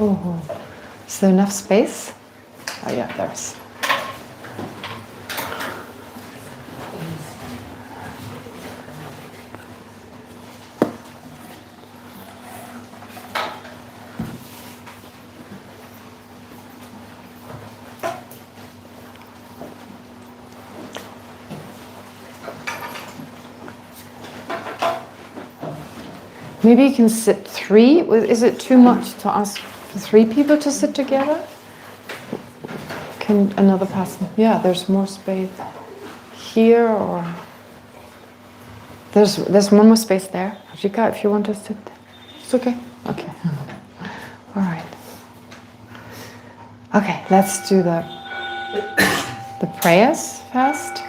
Oh, is there enough space? Oh yeah, there's. Maybe you can sit three. Is it too much to ask for 3 people to sit together? Can another person? Yeah, there's more space here, or there's one more space there. Jika, if you want to sit, it's okay. Okay. All right. Okay, let's do the prayers first.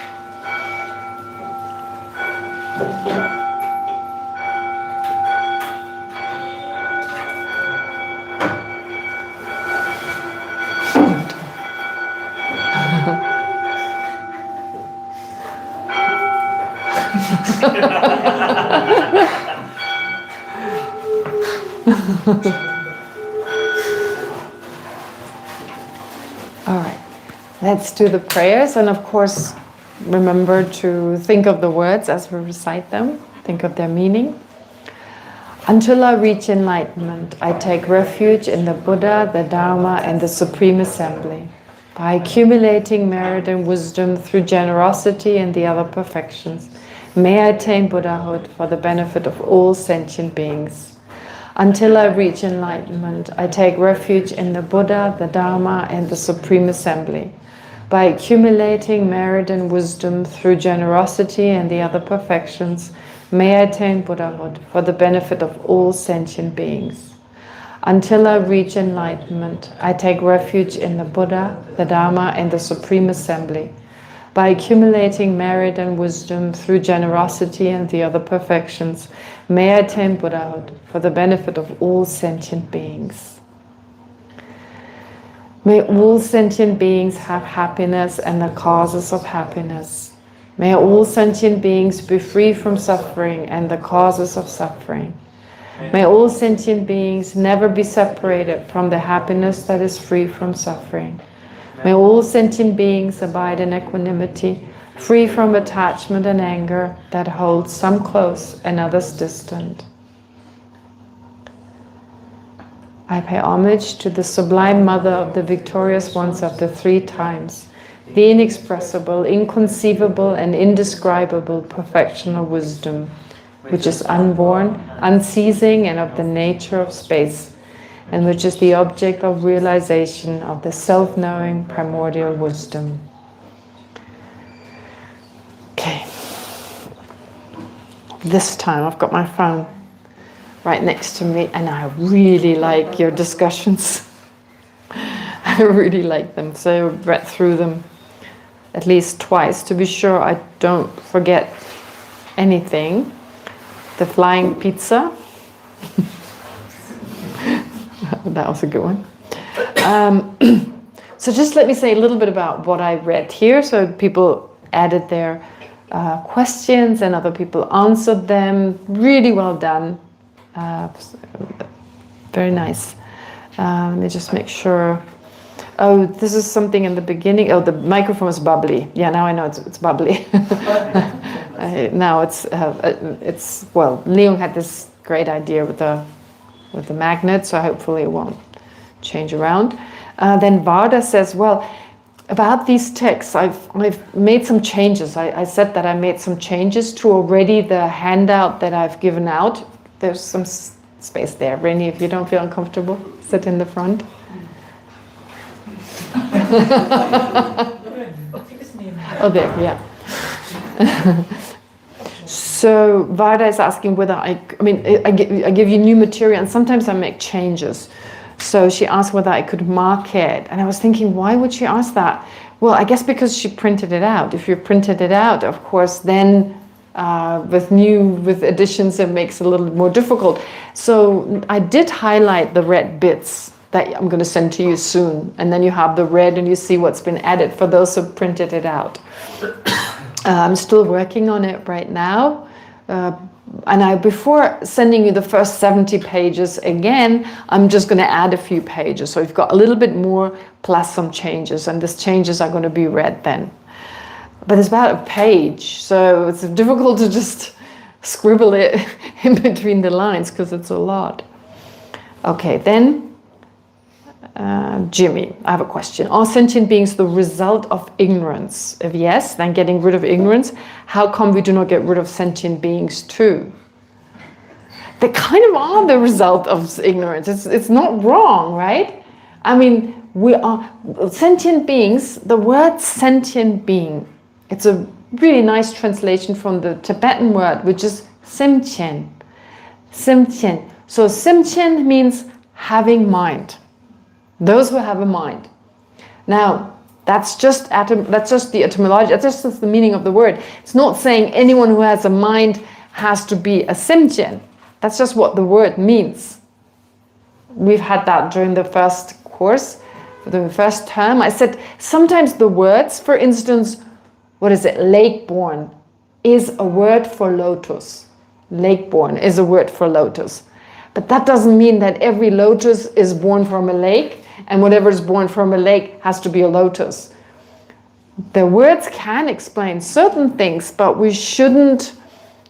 All right, let's do the prayers, and of course remember to think of the words as we recite them, think of their meaning. Until I reach enlightenment, I take refuge in the Buddha, the Dharma, and the Supreme Assembly. By accumulating merit and wisdom through generosity and the other perfections, may I attain Buddhahood for the benefit of all sentient beings. Until I reach enlightenment, I take refuge in the Buddha, the Dharma, and the Supreme Assembly. By accumulating merit and wisdom through generosity and the other perfections, may I attain Buddhahood for the benefit of all sentient beings. Until I reach enlightenment, I take refuge in the Buddha, the Dharma, and the Supreme Assembly. By accumulating merit and wisdom through generosity and the other perfections, may I attain Buddhahood for the benefit of all sentient beings. May all sentient beings have happiness and the causes of happiness. May all sentient beings be free from suffering and the causes of suffering. May all sentient beings never be separated from the happiness that is free from suffering. May all sentient beings abide in equanimity, free from attachment and anger that holds some close and others distant. I pay homage to the Sublime Mother of the victorious ones of the 3 times, the inexpressible, inconceivable, and indescribable perfection of wisdom, which is unborn, unceasing, and of the nature of space, and which is the object of realization of the self-knowing primordial wisdom. Okay. This time I've got my phone right next to me, and I really like your discussions. I really like them, so I read through them at least twice to be sure I don't forget anything. The flying pizza. That was a good one. So just let me say a little bit about what I read here. So people added their questions and other people answered them. Really well done. Very nice. Let me just make sure. Oh, this is something in the beginning. Oh, the microphone is bubbly. Yeah, now I know it's bubbly. Now it's well, Leon had this great idea with the magnet, so hopefully it won't change around. Then Varda says, well, about these texts, I've made some changes. I said that I made some changes to already the handout that I've given out. There's some space there. Rainy, if you don't feel uncomfortable, sit in the front. Oh, there, yeah. So Varda is asking whether I give you new material, and sometimes I make changes. So she asked whether I could mark it, and I was thinking, why would she ask that? Well, I guess because she printed it out. If you printed it out, of course, then with additions, it makes it a little more difficult. So I did highlight the red bits that I'm going to send to you soon, and then you have the red and you see what's been added for those who printed it out. I'm still working on it right now, before sending you the first 70 pages again, I'm just going to add a few pages. So you've got a little bit more plus some changes, and these changes are going to be read then. But it's about a page, so it's difficult to just scribble it in between the lines because it's a lot. Okay, then Jimmy, I have a question. Are sentient beings the result of ignorance? If yes, then getting rid of ignorance. How come we do not get rid of sentient beings too? They kind of are the result of ignorance. It's not wrong, right? I mean, we are sentient beings. The word sentient being, it's a really nice translation from the Tibetan word, which is simchen. Simchen. So simchen means having mind. Those who have a mind. Now, that's just the etymology, that's just the meaning of the word. It's not saying anyone who has a mind has to be a simchen. That's just what the word means. We've had that during the first course, for the first term. I said sometimes the words, for instance, what is it? Lake-born is a word for lotus. Lake-born is a word for lotus. But that doesn't mean that every lotus is born from a lake, and whatever is born from a lake has to be a lotus. The words can explain certain things, but we shouldn't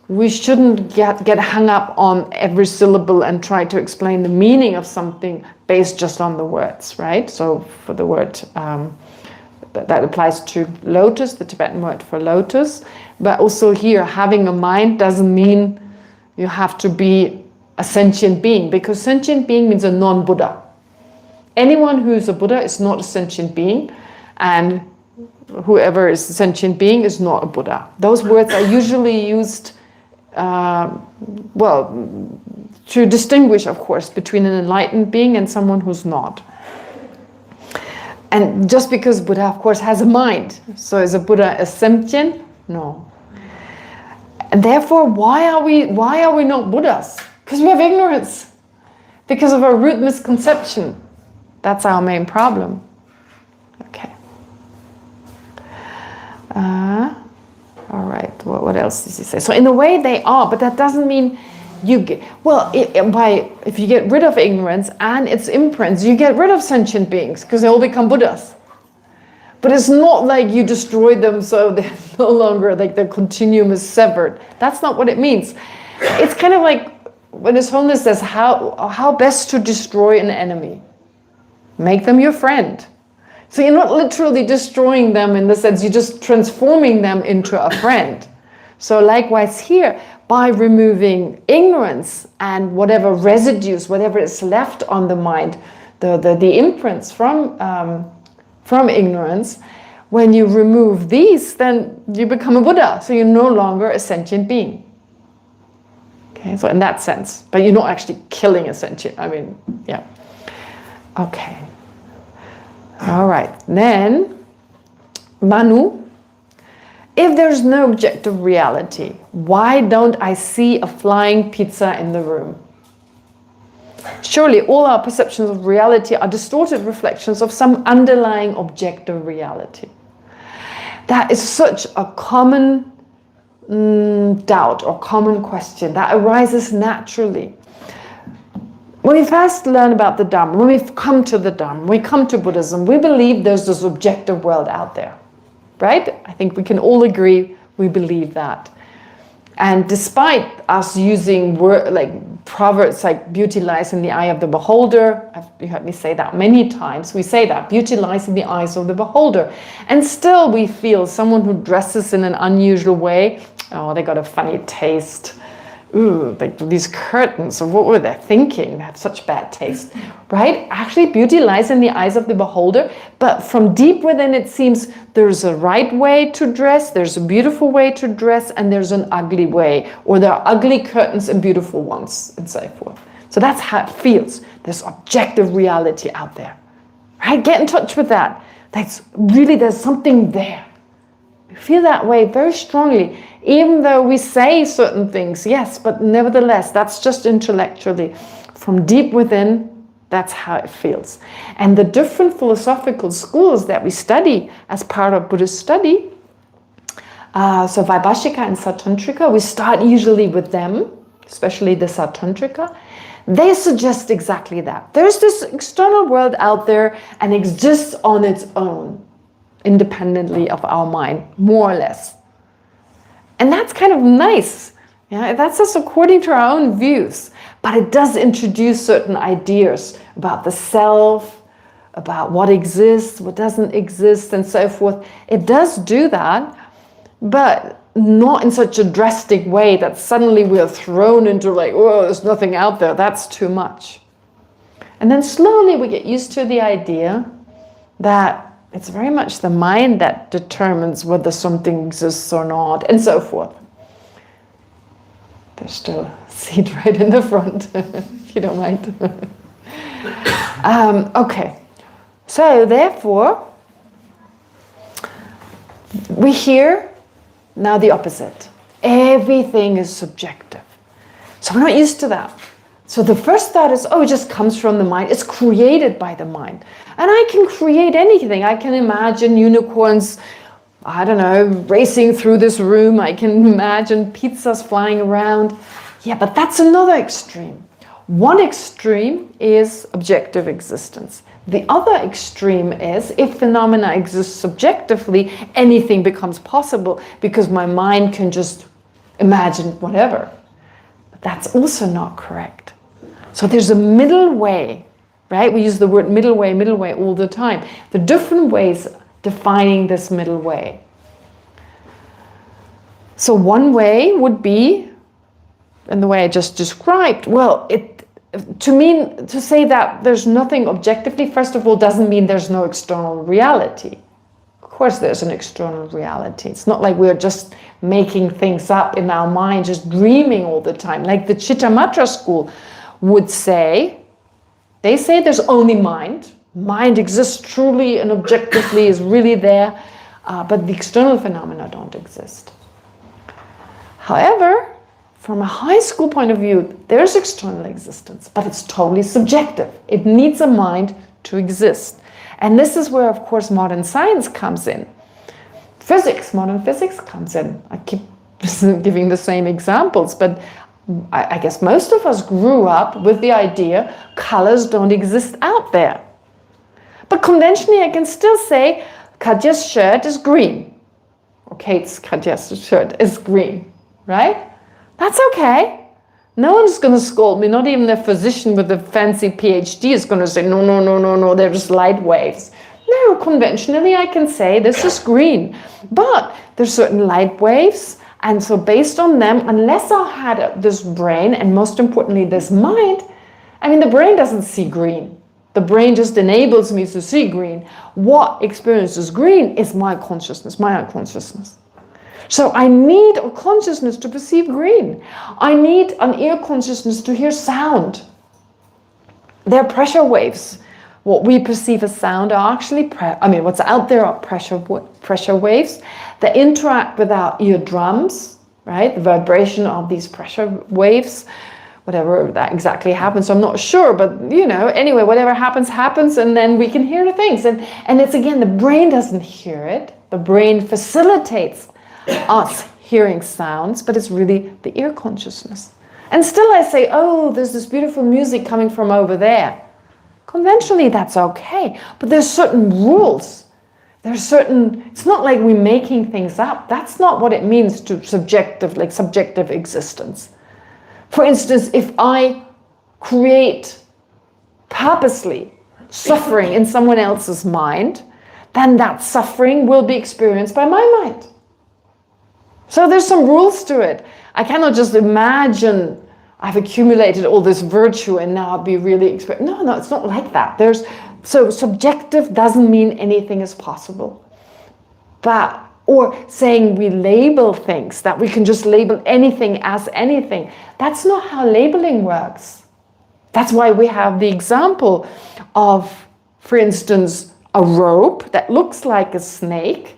get hung up on every syllable and try to explain the meaning of something based just on the words, right? So for the word, that applies to lotus, the Tibetan word for lotus. But also here, having a mind doesn't mean you have to be a sentient being, because sentient being means a non-Buddha. Anyone who is a Buddha is not a sentient being, and whoever is a sentient being is not a Buddha. Those words are usually used, to distinguish, of course, between an enlightened being and someone who's not. And just because Buddha, of course, has a mind, so is a Buddha a sentient? No. And therefore, why are we not Buddhas? Because we have ignorance, because of our root misconception. That's our main problem. Okay. All right. What else does he say? So in a way they are, but that doesn't mean you get, if you get rid of ignorance and its imprints, you get rid of sentient beings because they all become Buddhas. But it's not like you destroy them so they're no longer, like the continuum is severed. That's not what it means. It's kind of like when His Holiness says how best to destroy an enemy. Make them your friend. So you're not literally destroying them in the sense, you're just transforming them into a friend. So likewise here, by removing ignorance and whatever residues, whatever is left on the mind, the imprints from ignorance, when you remove these, then you become a Buddha. So you're no longer a sentient being. Okay, so in that sense, but you're not actually killing a sentient, yeah. Okay. All right. Then, Manu, if there's no objective reality, why don't I see a flying pizza in the room? Surely all our perceptions of reality are distorted reflections of some underlying objective reality. That is such a common doubt or common question that arises naturally. When we first learn about the Dhamma, when we come to the Dhamma, we come to Buddhism, we believe there's this objective world out there, right? I think we can all agree we believe that. And despite us using proverbs like beauty lies in the eye of the beholder, you heard me say that many times, we say that, beauty lies in the eyes of the beholder. And still we feel someone who dresses in an unusual way, oh, they got a funny taste. Ooh, like these curtains, or what were they thinking? They have such bad taste, right? Actually, beauty lies in the eyes of the beholder, but from deep within it seems there's a right way to dress, there's a beautiful way to dress, and there's an ugly way, or there are ugly curtains and beautiful ones, and so forth. So that's how it feels. There's objective reality out there, right? Get in touch with that. There's something there. We feel that way very strongly. Even though we say certain things, yes, but nevertheless, that's just intellectually. From deep within, that's how it feels. And the different philosophical schools that we study as part of Buddhist study, So Vaibhashika and Satantrika, we start usually with them, especially the Satantrika. They suggest exactly that. There's this external world out there and exists on its own, independently of our mind, more or less. And that's kind of nice. Yeah, that's just according to our own views. But it does introduce certain ideas about the self, about what exists, what doesn't exist, and so forth. It does do that, but not in such a drastic way that suddenly we're thrown into like, oh, there's nothing out there. That's too much. And then slowly we get used to the idea that it's very much the mind that determines whether something exists or not, and so forth. There's still a seat right in the front, if you don't mind. Okay. So therefore, we hear now the opposite. Everything is subjective. So we're not used to that. So the first thought is, oh, it just comes from the mind. It's created by the mind. And I can create anything. I can imagine unicorns, I don't know, racing through this room. I can imagine pizzas flying around. Yeah, but that's another extreme. One extreme is objective existence. The other extreme is if phenomena exist subjectively, anything becomes possible because my mind can just imagine whatever. But that's also not correct. So there's a middle way, right? We use the word middle way all the time. The different ways defining this middle way. So one way would be, in the way I just described, well, to say that there's nothing objectively, first of all, doesn't mean there's no external reality. Of course there's an external reality. It's not like we're just making things up in our mind, just dreaming all the time. Like the Chittamatra school would say, they say there's only mind. Mind exists truly and objectively, is really there, but the external phenomena don't exist. However, from a high school point of view, there's external existence, but it's totally subjective. It needs a mind to exist. And this is where, of course, modern science comes in. Modern physics comes in. I keep giving the same examples, but I guess most of us grew up with the idea colors don't exist out there. But conventionally, I can still say Katja's shirt is green. Or Katja's shirt is green, right? That's okay. No one's going to scold me. Not even a physician with a fancy PhD is going to say, no, they're just light waves. No, conventionally I can say this is green. But there's certain light waves. And so based on them, unless I had this brain, and most importantly this mind, the brain doesn't see green. The brain just enables me to see green. What experiences green is my consciousness, my unconsciousness. So I need a consciousness to perceive green. I need an ear consciousness to hear sound. They're pressure waves. What we perceive as sound are actually, what's out there are pressure waves that interact with our eardrums, right? The vibration of these pressure waves, whatever that exactly happens, I'm not sure, but anyway, whatever happens, and then we can hear the things. And it's again, the brain doesn't hear it. The brain facilitates us hearing sounds, but it's really the ear consciousness. And still I say, oh, there's this beautiful music coming from over there. Conventionally, that's okay, but there's certain rules. It's not like we're making things up. That's not what it means to subjective existence. For instance, if I create purposely suffering in someone else's mind, then that suffering will be experienced by my mind. So there's some rules to it. I cannot just imagine I've accumulated all this virtue and now I'll be really... No, it's not like that. So subjective doesn't mean anything is possible. Or saying we label things, that we can just label anything as anything. That's not how labeling works. That's why we have the example of, for instance, a rope that looks like a snake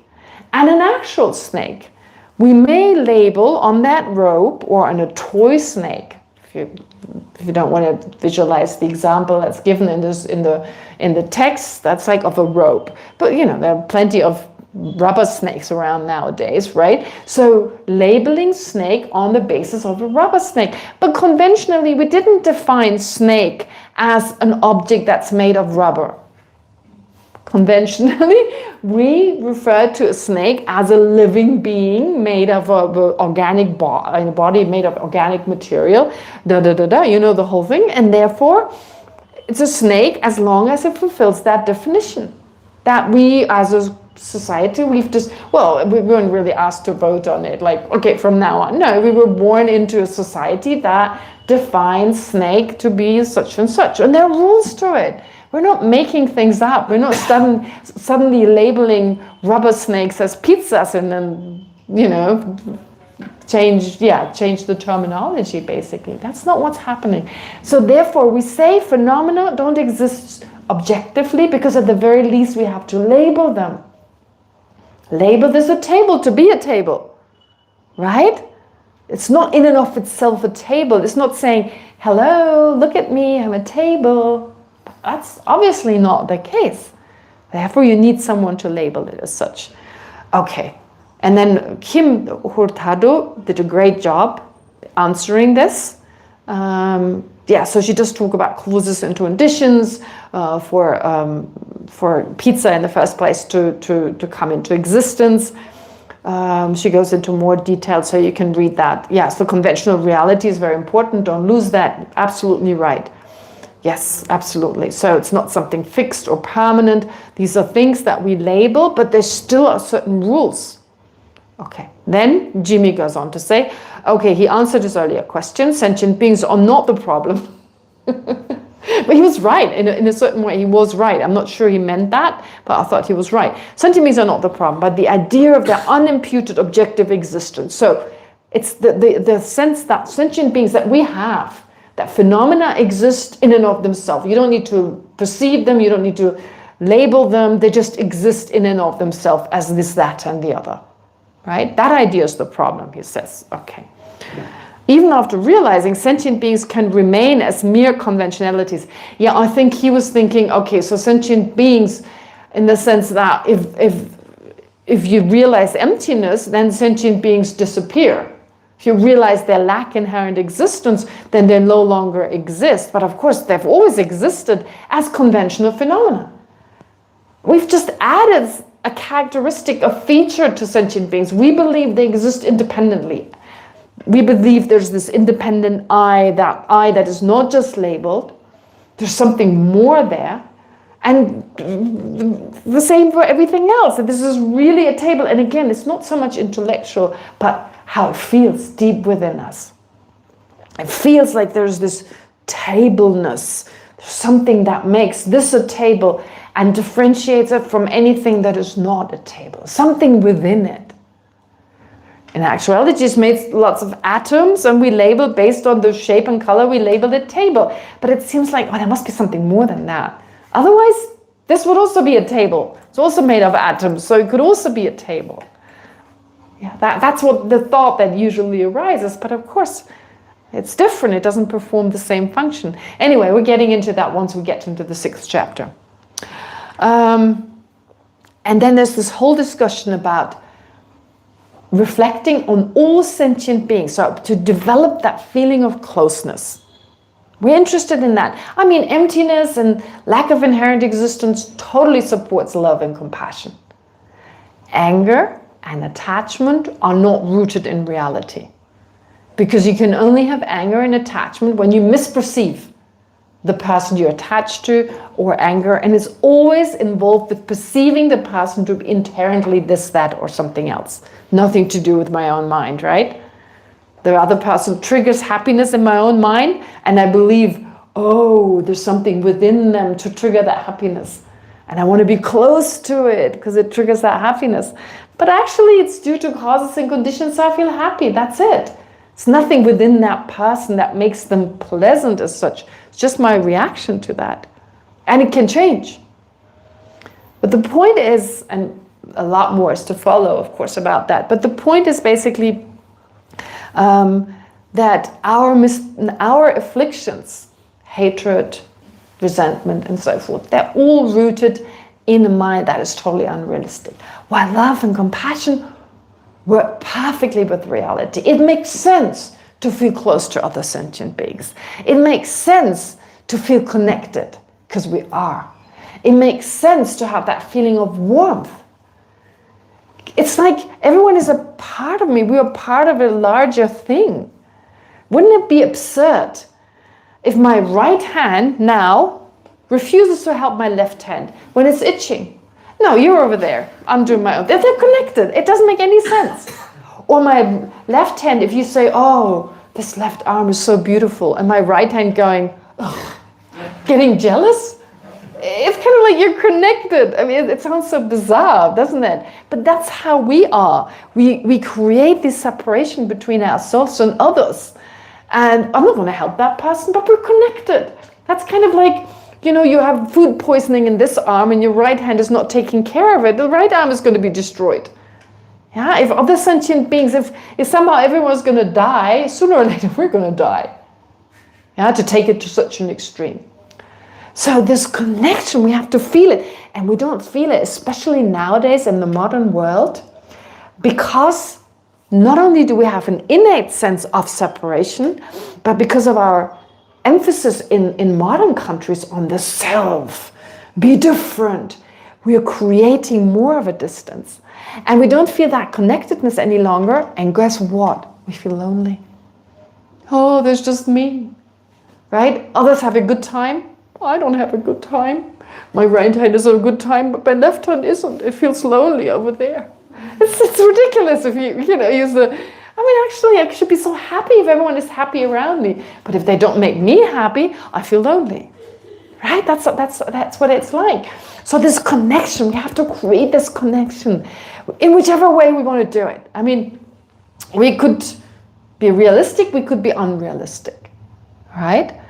and an actual snake. We may label on that rope or on a toy snake, if you don't want to visualize the example that's given in the text, that's like of a rope. But there are plenty of rubber snakes around nowadays, right? So labeling snake on the basis of a rubber snake. But conventionally, we didn't define snake as an object that's made of rubber. Conventionally, we refer to a snake as a living being made of an organic body made of organic material, you know the whole thing, and therefore it's a snake as long as it fulfills that definition. That we as a society, we weren't really asked to vote on it, like, okay, from now on. No, we were born into a society that defines snake to be such and such, and there are rules to it. We're not making things up. We're not suddenly labeling rubber snakes as pizzas and then, change the terminology, basically. That's not what's happening. So therefore, we say phenomena don't exist objectively because at the very least we have to label them. Label this a table to be a table, right? It's not in and of itself a table. It's not saying, hello, look at me, I'm a table. That's obviously not the case. Therefore, you need someone to label it as such. Okay. And then Kim Hurtado did a great job answering this. So she does talk about causes and conditions for pizza in the first place to come into existence. She goes into more detail, so you can read that. Yeah, so conventional reality is very important. Don't lose that. Absolutely right. Yes, absolutely. So it's not something fixed or permanent. These are things that we label, but there still are certain rules. Okay, then Jimmy goes on to say, okay, he answered his earlier question. Sentient beings are not the problem. But he was right. In a certain way, he was right. I'm not sure he meant that, but I thought he was right. Sentient beings are not the problem, but the idea of their unimputed objective existence. So it's the sense that sentient beings that we have, that phenomena exist in and of themselves. You don't need to perceive them. You don't need to label them. They just exist in and of themselves as this, that, and the other. Right? That idea is the problem, he says. Okay. Even after realizing sentient beings can remain as mere conventionalities. Yeah, I think he was thinking, okay, so sentient beings in the sense that if you realize emptiness, then sentient beings disappear. If you realize they lack inherent existence, then they no longer exist. But of course, they've always existed as conventional phenomena. We've just added a characteristic, a feature to sentient beings. We believe they exist independently. We believe there's this independent I that is not just labeled. There's something more there. And the same for everything else. That this is really a table. And again, it's not so much intellectual, but how it feels deep within us. It feels like there's this tableness. There's something that makes this a table and differentiates it from anything that is not a table. Something within it. In actuality, it's made lots of atoms and we label based on the shape and color, we label it table. But it seems like, there must be something more than that. Otherwise, this would also be a table. It's also made of atoms, so it could also be a table. Yeah, that's what the thought that usually arises, but of course, it's different. It doesn't perform the same function. Anyway, we're getting into that once we get into the 6th chapter. And then there's this whole discussion about reflecting on all sentient beings, so to develop that feeling of closeness. We're interested in that. I mean, emptiness and lack of inherent existence totally supports love and compassion. Anger and attachment are not rooted in reality. Because you can only have anger and attachment when you misperceive the person you're attached to or anger, and it's always involved with perceiving the person to be inherently this, that, or something else. Nothing to do with my own mind, right? The other person triggers happiness in my own mind, and I believe, oh, there's something within them to trigger that happiness. And I want to be close to it because it triggers that happiness. But actually, it's due to causes and conditions, so I feel happy. That's it. It's nothing within that person that makes them pleasant as such. It's just my reaction to that. And it can change. But the point is, and a lot more is to follow, of course, about that. But the point is basically that our afflictions, hatred, resentment, and so forth, they're all rooted in a mind that is totally unrealistic. While love and compassion work perfectly with reality. It makes sense to feel close to other sentient beings. It makes sense to feel connected, because we are. It makes sense to have that feeling of warmth. It's like everyone is a part of me. We are part of a larger thing. Wouldn't it be absurd if my right hand now refuses to help my left hand when it's itching? No, you're over there. I'm doing my own. They're connected. It doesn't make any sense. Or my left hand, if you say, oh, this left arm is so beautiful, and my right hand going, ugh, getting jealous? It's kind of like you're connected. I mean, it sounds so bizarre, doesn't it? But that's how we are. We create this separation between ourselves and others. And I'm not going to help that person, but we're connected. That's kind of like, you know, you have food poisoning in this arm and your right hand is not taking care of it. The right arm is going to be destroyed. Yeah, if other sentient beings, if somehow everyone's going to die, sooner or later we're going to die. Yeah, to take it to such an extreme. So this connection, we have to feel it. And we don't feel it, especially nowadays in the modern world, because not only do we have an innate sense of separation, but because of our emphasis in modern countries on the self, be different, we are creating more of a distance. And we don't feel that connectedness any longer. And guess what? We feel lonely. Oh, there's just me, right? Others have a good time. I don't have a good time. My right hand is a good time, but my left hand isn't. It feels lonely over there. It's ridiculous if you know, use the... I mean, actually, I should be so happy if everyone is happy around me. But if they don't make me happy, I feel lonely. Right? That's what it's like. So this connection, we have to create this connection in whichever way we want to do it. I mean, we could be realistic, we could be unrealistic. Right?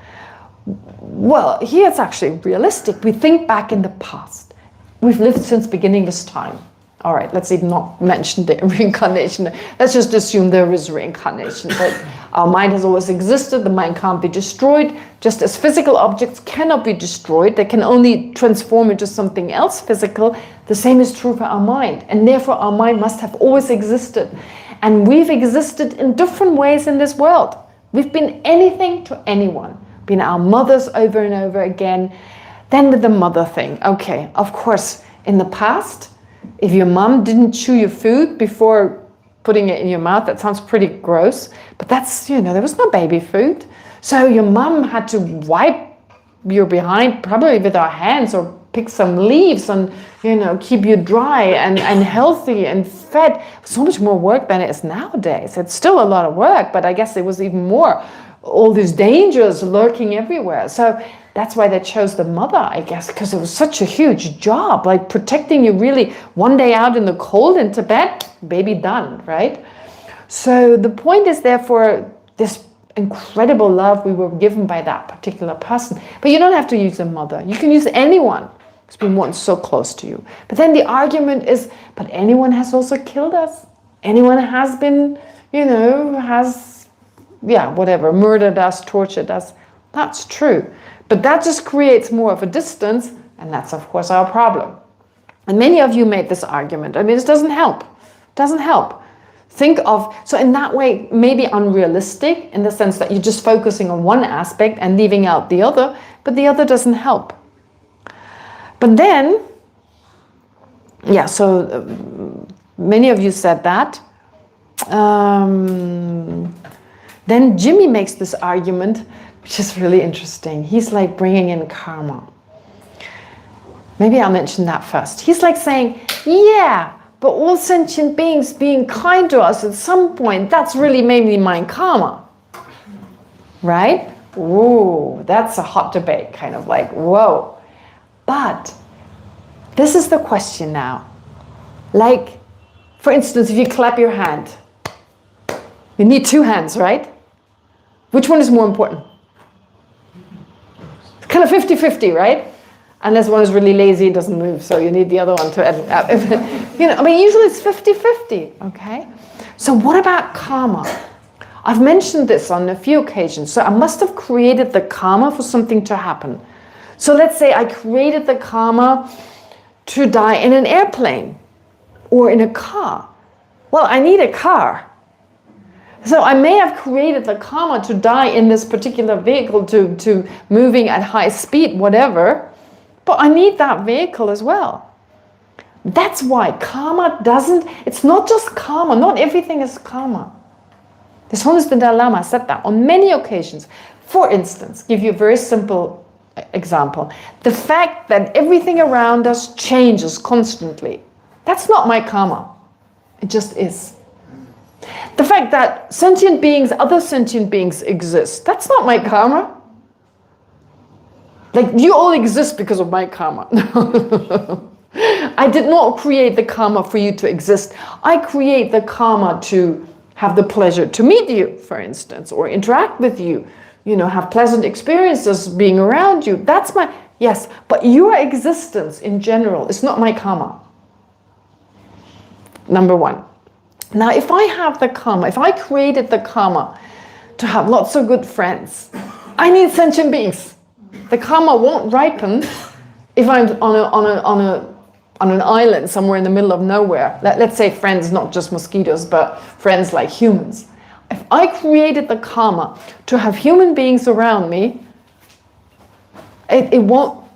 Well, here it's actually realistic. We think back in the past. We've lived since beginning this time. All right, let's even not mention the reincarnation. Let's just assume there is reincarnation. But our mind has always existed. The mind can't be destroyed. Just as physical objects cannot be destroyed, they can only transform into something else physical. The same is true for our mind. And therefore, our mind must have always existed. And we've existed in different ways in this world. We've been anything to anyone. Been our mothers over and over again. Then with the mother thing. Okay, of course, in the past, if your mom didn't chew your food before putting it in your mouth, that sounds pretty gross. But that's, you know, there was no baby food. So your mom had to wipe your behind probably with her hands or pick some leaves and, you know, keep you dry and healthy and fed. So much more work than it is nowadays. It's still a lot of work, but I guess it was even more. All these dangers lurking everywhere. So that's why they chose the mother, I guess, because it was such a huge job, like protecting you really one day out in the cold in Tibet, baby done, right? So the point is therefore this incredible love we were given by that particular person. But you don't have to use a mother. You can use anyone who's been once so close to you. But then the argument is, but anyone has also killed us. Anyone has been, you know, murdered us, tortured us. That's true. But that just creates more of a distance, and that's, of course, our problem. And many of you made this argument. I mean, it doesn't help. It doesn't help. Think of, so in that way, maybe unrealistic, in the sense that you're just focusing on one aspect and leaving out the other, but the other doesn't help. But then, many of you said that. Then Jimmy makes this argument, which is really interesting. He's like bringing in karma. Maybe I'll mention that first. He's like saying, yeah, but all sentient beings being kind to us at some point, that's really maybe my karma. Right? Ooh, that's a hot debate, kind of like, whoa. But this is the question now. Like, for instance, if you clap your hand, you need two hands, right? Which one is more important? It's kind of 50-50, right? Unless one is really lazy and doesn't move, so you need the other one to, you know, I mean, usually it's 50-50, okay? So what about karma? I've mentioned this on a few occasions. So I must have created the karma for something to happen. So let's say I created the karma to die in an airplane or in a car? Well, I need a car. So I may have created the karma to die in this particular vehicle, to moving at high speed, whatever, but I need that vehicle as well. That's why karma doesn't, it's not just karma, not everything is karma. This Honest the Dalai Lama said that on many occasions. For instance, give you a very simple example. The fact that everything around us changes constantly, that's not my karma. It just is. The fact that sentient beings, other sentient beings exist, that's not my karma. Like, you all exist because of my karma. I did not create the karma for you to exist. I create the karma to have the pleasure to meet you, for instance, or interact with you, have pleasant experiences being around you. That's my, yes, but your existence in general is not my karma. Number one. Now, if I have the karma, if I created the karma to have lots of good friends, I need sentient beings. The karma won't ripen if I'm on an island somewhere in the middle of nowhere. Let's say friends, not just mosquitoes, but friends like humans. If I created the karma to have human beings around me, it won't.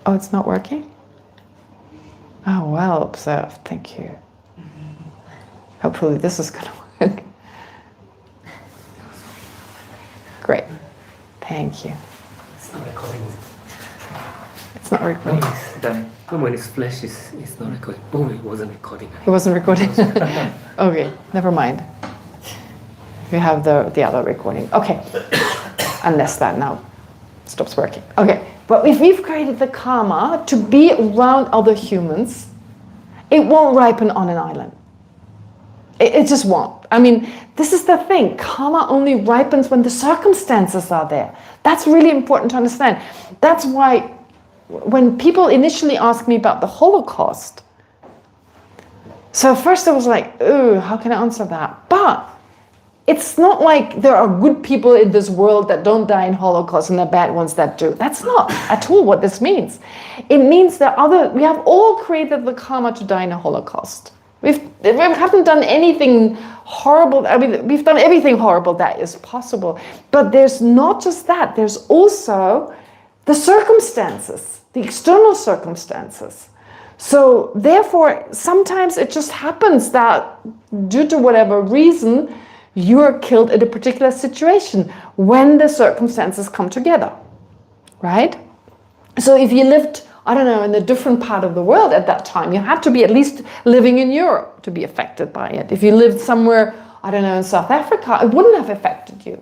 Oh, it's not working? Oh, well observed. Thank you. Hopefully this is going to work. Great. Thank you. It's not recording. It's not recording. It's done. When it's flash, it's not recording. Oh, it wasn't recording. It wasn't recording? Okay, never mind. We have the other recording. Okay. Unless that now stops working. Okay. But if we've created the karma to be around other humans, it won't ripen on an island. It just won't. I mean, this is the thing. Karma only ripens when the circumstances are there. That's really important to understand. That's why when people initially asked me about the Holocaust, so first I was like, ooh, how can I answer that? But it's not like there are good people in this world that don't die in Holocaust and the bad ones that do. That's not at all what this means. It means that we have all created the karma to die in a Holocaust. We haven't done anything horrible. I mean, we've done everything horrible that is possible. But there's not just that. There's also the circumstances, the external circumstances. So therefore, sometimes it just happens that due to whatever reason, you're killed in a particular situation when the circumstances come together, right? So if you lived, I don't know, in a different part of the world at that time, you had to be at least living in Europe to be affected by it. If you lived somewhere, I don't know, in South Africa, it wouldn't have affected you.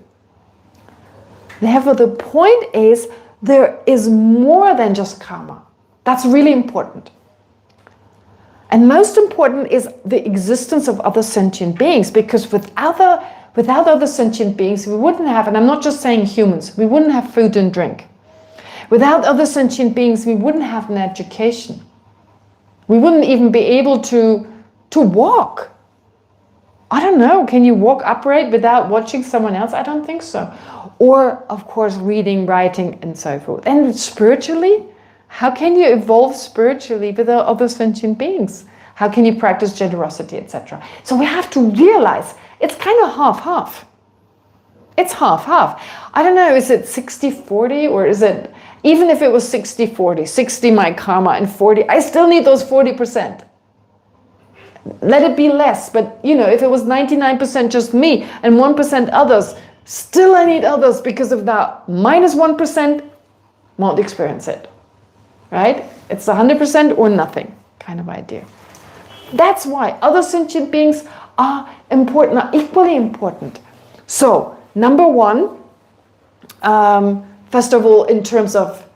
Therefore, the point is, there is more than just karma. That's really important. And most important is the existence of other sentient beings, because without other sentient beings, we wouldn't have, and I'm not just saying humans, we wouldn't have food and drink. Without other sentient beings, we wouldn't have an education. We wouldn't even be able to walk. I don't know, can you walk upright without watching someone else? I don't think so. Or, of course, reading, writing, and so forth. And spiritually, how can you evolve spiritually with other sentient beings? How can you practice generosity, etc.? So we have to realize it's kind of half-half. It's half-half. I don't know, is it 60-40 or is it, even if it was 60-40, 60 my karma and 40, I still need those 40%. Let it be less, but if it was 99% just me and 1% others, still I need others, because of that minus 1% won't experience it. Right? It's 100% or nothing kind of idea. That's why other sentient beings are important, are equally important. So, number one, first of all, in terms of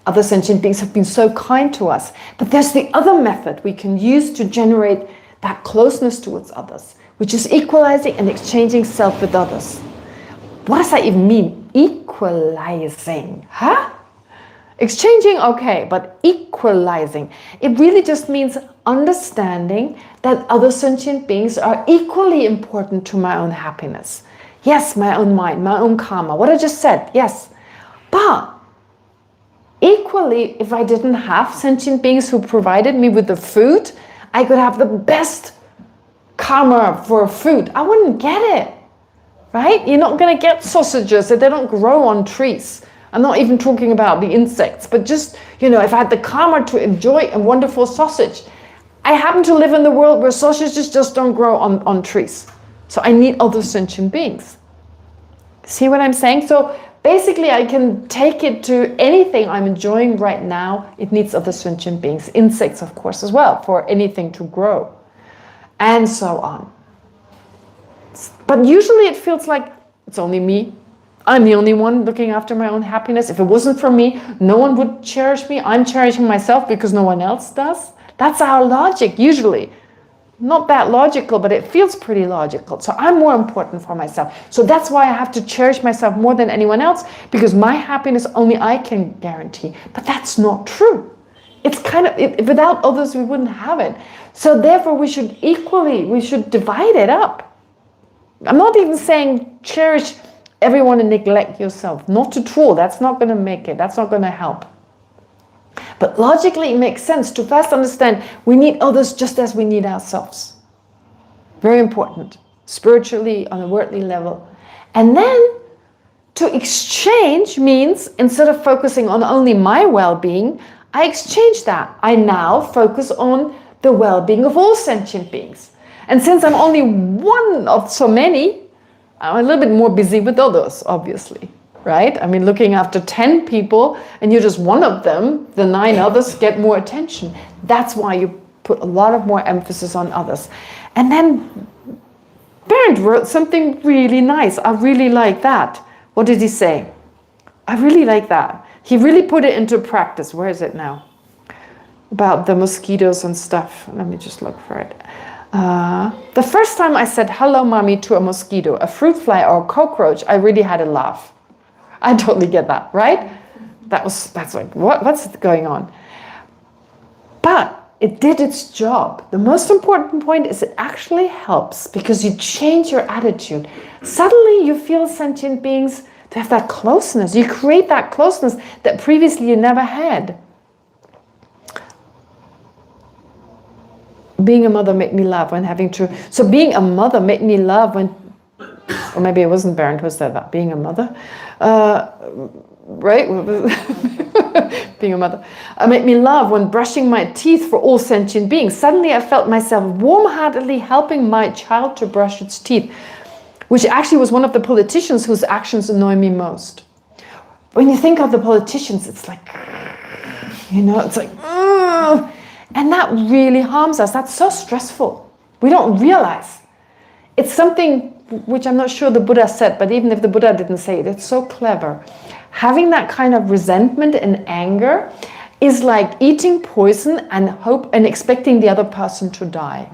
other sentient beings have been so kind to us. But there's the other method we can use to generate that closeness towards others, which is equalizing and exchanging self with others. What does that even mean? Equalizing, huh? Exchanging, okay, but equalizing. It really just means understanding that other sentient beings are equally important to my own happiness. Yes, my own mind, my own karma, what I just said, yes. But Equally, if I didn't have sentient beings who provided me with the food, I could have the best karma for food. I wouldn't get it, right? You're not going to get sausages if they don't grow on trees. I'm not even talking about the insects, but just, if I had the karma to enjoy a wonderful sausage, I happen to live in the world where sausages just don't grow on trees. So I need other sentient beings. See what I'm saying? So basically, I can take it to anything I'm enjoying right now. It needs other sentient beings. Insects, of course, as well, for anything to grow. And so on. But usually it feels like it's only me. I'm the only one looking after my own happiness. If it wasn't for me, no one would cherish me. I'm cherishing myself because no one else does. That's our logic, usually. Not that logical, but it feels pretty logical. So I'm more important for myself. So that's why I have to cherish myself more than anyone else, because my happiness only I can guarantee. But that's not true. It's kind of, without others we wouldn't have it. So therefore we should divide it up. I'm not even saying cherish everyone and neglect yourself. Not at all. That's not going to make it. That's not going to help. But logically, it makes sense to first understand we need others just as we need ourselves. Very important. Spiritually, on a worldly level. And then to exchange means, instead of focusing on only my well-being, I exchange that. I now focus on the well-being of all sentient beings. And since I'm only one of so many, I'm a little bit more busy with others, obviously. Right? I mean, looking after 10 people and you're just one of them, the 9 others get more attention. That's why you put a lot of more emphasis on others. And then Bernd wrote something really nice. I really like that. What did he say? I really like that. He really put it into practice. Where is it now? About the mosquitoes and stuff. Let me just look for it. The first time I said hello, mommy, to a mosquito, a fruit fly, or a cockroach, I really had a laugh. I totally get that, right? That's like, what's going on? But it did its job. The most important point is it actually helps because you change your attitude. Suddenly you feel sentient beings to have that closeness. You create that closeness that previously you never had. Being a mother made me laugh when having to... So being a mother made me laugh when... Or maybe it wasn't Bernd who said that, being a mother. Right? Being a mother. Made me laugh when brushing my teeth for all sentient beings. Suddenly I felt myself warm-heartedly helping my child to brush its teeth, which actually was one of the politicians whose actions annoy me most. When you think of the politicians, it's like, it's like, ugh. And that really harms us. That's so stressful. We don't realize. It's something which I'm not sure the Buddha said, but even if the Buddha didn't say it, it's so clever. Having that kind of resentment and anger is like eating poison and expecting the other person to die.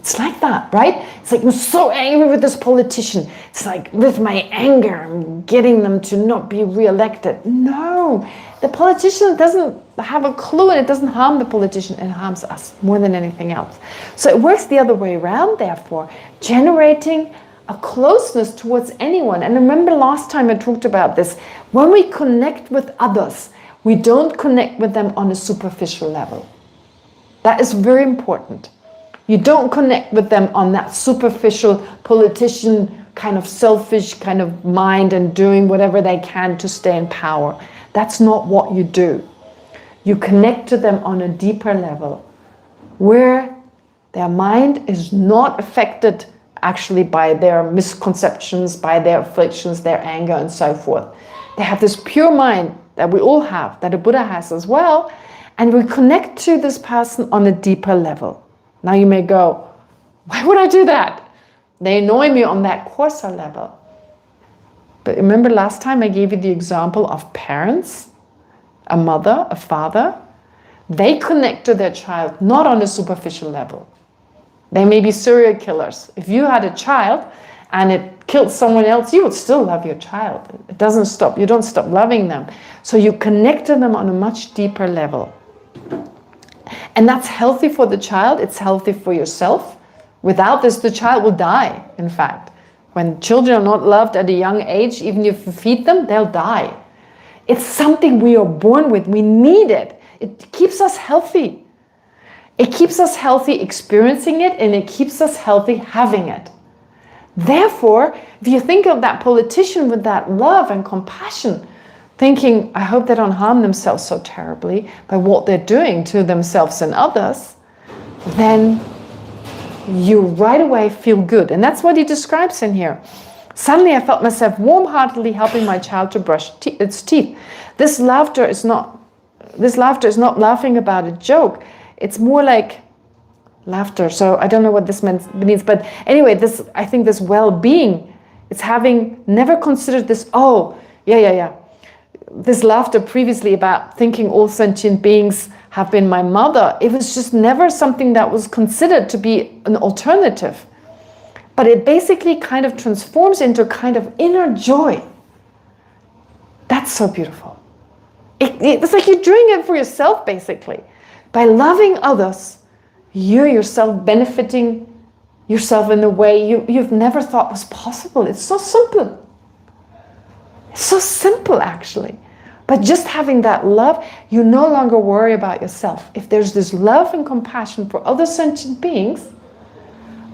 It's like that, right? It's like, I'm so angry with this politician. It's like, with my anger, I'm getting them to not be re-elected. No, the politician doesn't have a clue, and it doesn't harm the politician, it harms us more than anything else. So it works the other way around, therefore, generating a closeness towards anyone. And remember last time I talked about this, when we connect with others, we don't connect with them on a superficial level. That is very important. You don't connect with them on that superficial politician kind of selfish kind of mind and doing whatever they can to stay in power. That's not what you do. You connect to them on a deeper level where their mind is not affected actually by their misconceptions, by their afflictions, their anger and so forth. They have this pure mind that we all have, that a Buddha has as well, and we connect to this person on a deeper level. Now you may go, why would I do that? They annoy me on that coarser level. But remember last time I gave you the example of parents, a mother, a father. They connect to their child not on a superficial level. They may be serial killers. If you had a child and it killed someone else, you would still love your child. It doesn't stop. You don't stop loving them. So you connect to them on a much deeper level. And that's healthy for the child. It's healthy for yourself. Without this, the child will die, in fact. When children are not loved at a young age, even if you feed them, they'll die. It's something we are born with. We need it. It keeps us healthy. It keeps us healthy experiencing it, and it keeps us healthy having it. Therefore, if you think of that politician with that love and compassion, thinking, I hope they don't harm themselves so terribly by what they're doing to themselves and others, then you right away feel good. And that's what he describes in here. Suddenly I felt myself warm-heartedly helping my child to brush its teeth. This laughter is not laughing about a joke. It's more like laughter. So I don't know what this means, but anyway, I think this well-being, it's having never considered this, this laughter previously about thinking all sentient beings have been my mother. It was just never something that was considered to be an alternative. But it basically kind of transforms into a kind of inner joy. That's so beautiful. It's like you're doing it for yourself, basically. By loving others, you're yourself benefiting yourself in a way you've never thought was possible. It's so simple. It's so simple, actually. But just having that love, you no longer worry about yourself. If there's this love and compassion for other sentient beings,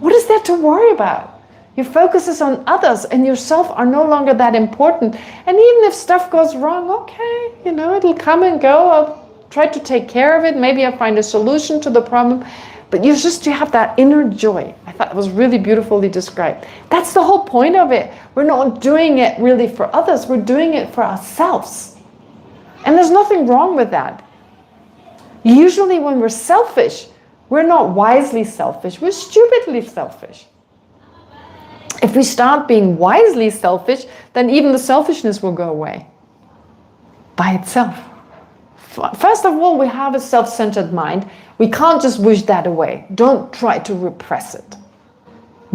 what is there to worry about? Your focus is on others, and yourself are no longer that important. And even if stuff goes wrong, okay, it'll come and go. I'll try to take care of it. Maybe I'll find a solution to the problem. But you have that inner joy. I thought it was really beautifully described. That's the whole point of it. We're not doing it really for others. We're doing it for ourselves. And there's nothing wrong with that. Usually when we're selfish, we're not wisely selfish. We're stupidly selfish. If we start being wisely selfish, then even the selfishness will go away by itself. First of all, we have a self-centered mind. We can't just wish that away. Don't try to repress it.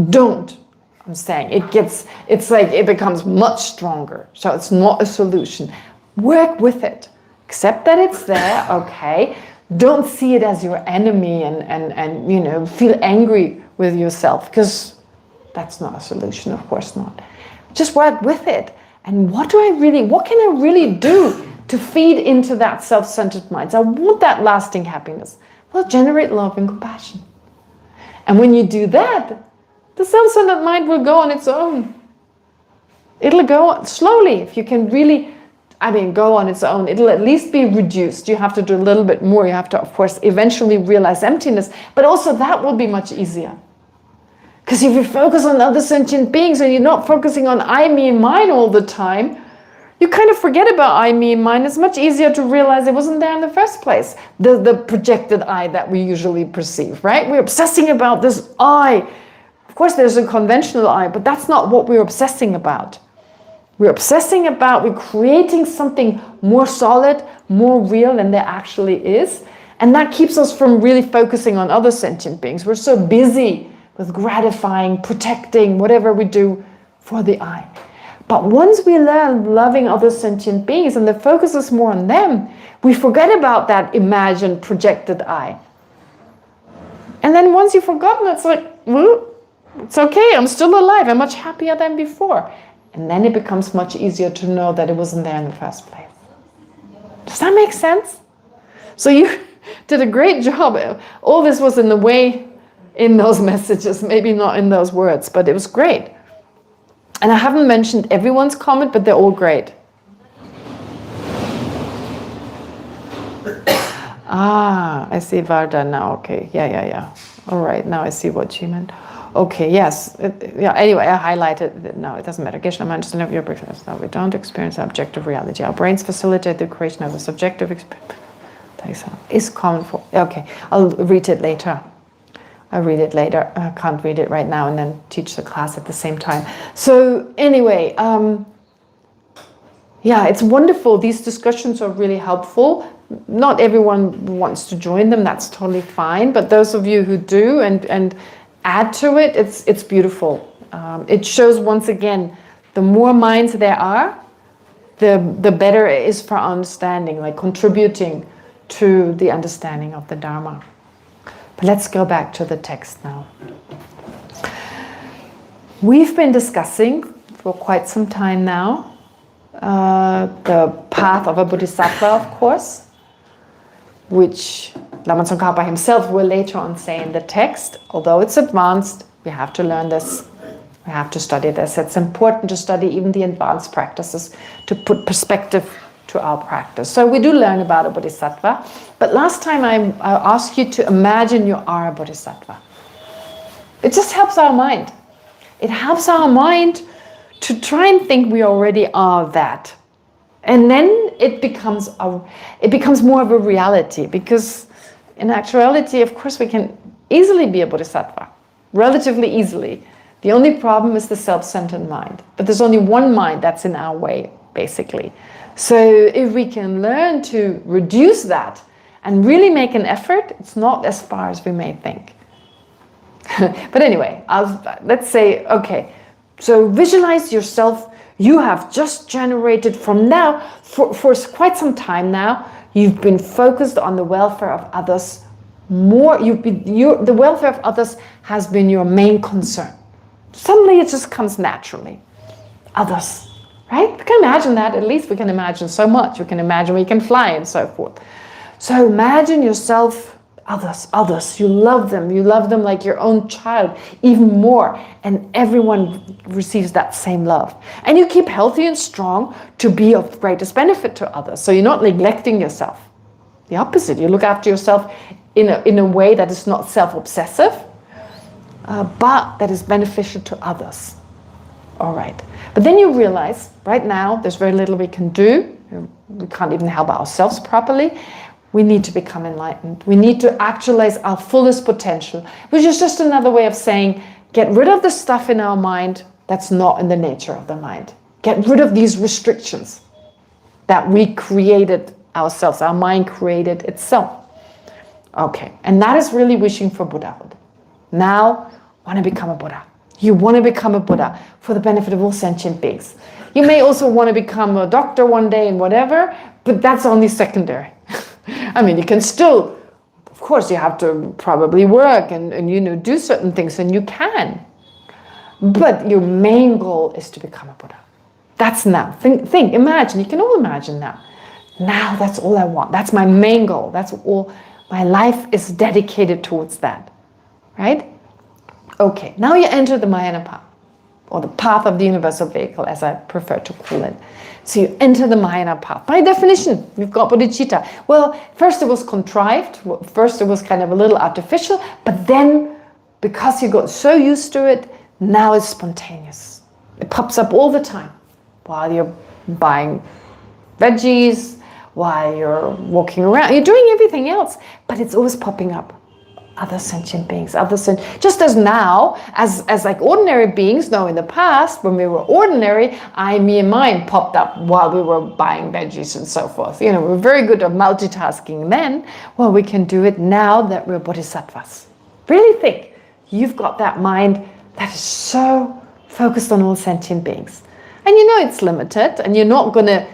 Don't. I'm saying it becomes much stronger. So it's not a solution. Work with it. Accept that it's there, okay. Don't see it as your enemy and feel angry with yourself, because that's not a solution, of course not. Just work with it. And what can I really do to feed into that self-centered mind? So I want that lasting happiness. Well, generate love and compassion. And when you do that, the self-centered mind will go on its own. It'll go slowly. If you can really, go on its own, it'll at least be reduced. You have to do a little bit more. You have to, of course, eventually realize emptiness. But also that will be much easier. Because if you focus on other sentient beings and you're not focusing on I, me, and mine all the time, you kind of forget about I, me, and mine. It's much easier to realize it wasn't there in the first place. The projected I that we usually perceive, right? We're obsessing about this I. Of course, there's a conventional I, but that's not what we're obsessing about. We're creating something more solid, more real than there actually is. And that keeps us from really focusing on other sentient beings. We're so busy with gratifying, protecting, whatever we do for the I. But once we learn loving other sentient beings and the focus is more on them, we forget about that imagined, projected I. And then once you've forgotten, it's like, well, it's okay, I'm still alive, I'm much happier than before. And then it becomes much easier to know that it wasn't there in the first place. Does that make sense? So you did a great job. All this was in the way in those messages, maybe not in those words, but it was great. And I haven't mentioned everyone's comment, but they're all great. I see Varda now. Okay, yeah. All right, now I see what she meant. Okay, yes. Anyway, I highlighted it. No, it doesn't matter. Geshe, I'm understanding of your breakfast. No, we don't experience objective reality. Our brains facilitate the creation of a subjective experience. Is common for... Okay, I'll read it later. I can't read it right now and then teach the class at the same time. So anyway, it's wonderful. These discussions are really helpful. Not everyone wants to join them. That's totally fine. But those of you who do and add to it, it's beautiful. It shows once again, the more minds there are, the better it is for understanding, like contributing to the understanding of the Dharma. But let's go back to the text now. We've been discussing for quite some time now the path of a bodhisattva, of course, which Lama Tsongkhapa himself will later on say in the text, although it's advanced, we have to learn this, we have to study this. It's important to study even the advanced practices to put perspective to our practice. So we do learn about a bodhisattva, but last time I asked you to imagine you are a bodhisattva. It just helps our mind. It helps our mind to try and think we already are that. And then it becomes more of a reality, because in actuality, of course, we can easily be a bodhisattva, relatively easily. The only problem is the self-centered mind. But there's only one mind that's in our way, basically. So if we can learn to reduce that and really make an effort, it's not as far as we may think. But anyway, let's say, okay, so visualize yourself. You have just generated from now, for quite some time now, you've been focused on the welfare of others more. The welfare of others has been your main concern. Suddenly it just comes naturally. Others, right? We can imagine that. At least we can imagine so much. We can imagine we can fly and so forth. So imagine yourself, others. You love them like your own child, even more. And everyone receives that same love. And you keep healthy and strong to be of greatest benefit to others. So you're not neglecting yourself. The opposite. You look after yourself in a way that is not self-obsessive, but that is beneficial to others. All right. But then you realize, right now, there's very little we can do. We can't even help ourselves properly. We need to become enlightened. We need to actualize our fullest potential, which is just another way of saying, get rid of the stuff in our mind that's not in the nature of the mind. Get rid of these restrictions that we created ourselves. Our mind created itself. Okay, and that is really wishing for Buddhahood. Now, want to become a Buddha. You want to become a Buddha for the benefit of all sentient beings. You may also want to become a doctor one day and whatever, but that's only secondary. I mean, you can still, of course, you have to probably work and do certain things, and you can. But your main goal is to become a Buddha. That's now. Think, imagine. You can all imagine now. Now that's all I want. That's my main goal. That's all. My life is dedicated towards that. Right? Okay, now you enter the Mahayana path, or the path of the universal vehicle, as I prefer to call it. So you enter the Mahayana path. By definition, you've got bodhicitta. Well, first it was contrived. First it was kind of a little artificial. But then, because you got so used to it, now it's spontaneous. It pops up all the time. While you're buying veggies, while you're walking around. You're doing everything else. But it's always popping up. Other sentient beings, just as now, as like ordinary beings know in the past, when we were ordinary, I, me, and mine popped up while we were buying veggies and so forth. We're very good at multitasking then. Well, we can do it now that we're bodhisattvas. Really think, you've got that mind that is so focused on all sentient beings. And it's limited, and you're not going to,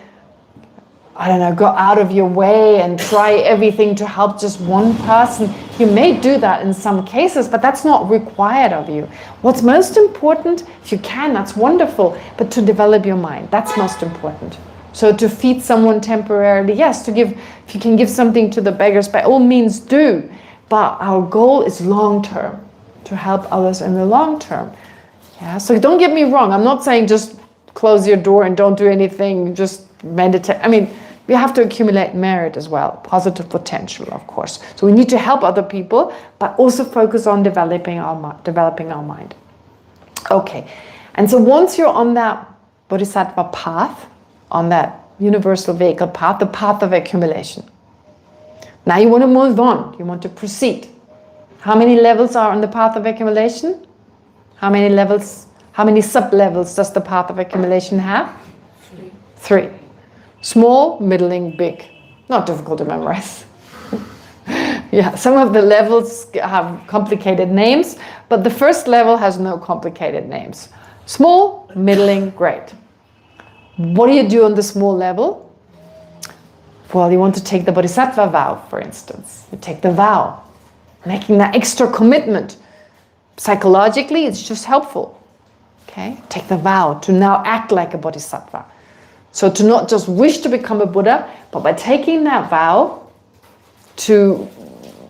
go out of your way and try everything to help just one person. You may do that in some cases, but that's not required of you. What's most important, if you can, that's wonderful, but to develop your mind, that's most important. So to feed someone temporarily, yes, if you can give something to the beggars, by all means do. But our goal is long-term, to help others in the long term. Yeah, so don't get me wrong, I'm not saying just close your door and don't do anything, just meditate. We have to accumulate merit as well, positive potential, of course. So we need to help other people, but also focus on developing our mind. Okay, and so once you're on that bodhisattva path, on that universal vehicle path, the path of accumulation, now you want to move on, you want to proceed. How many levels are on the path of accumulation? How many sub-levels does the path of accumulation have? 3. Small, middling, big. Not difficult to memorize. Yeah, some of the levels have complicated names, but the first level has no complicated names. Small, middling, great. What do you do on the small level? Well, you want to take the bodhisattva vow, for instance. You take the vow, making that extra commitment. Psychologically, it's just helpful. Okay, take the vow to now act like a bodhisattva. So to not just wish to become a Buddha, but by taking that vow to,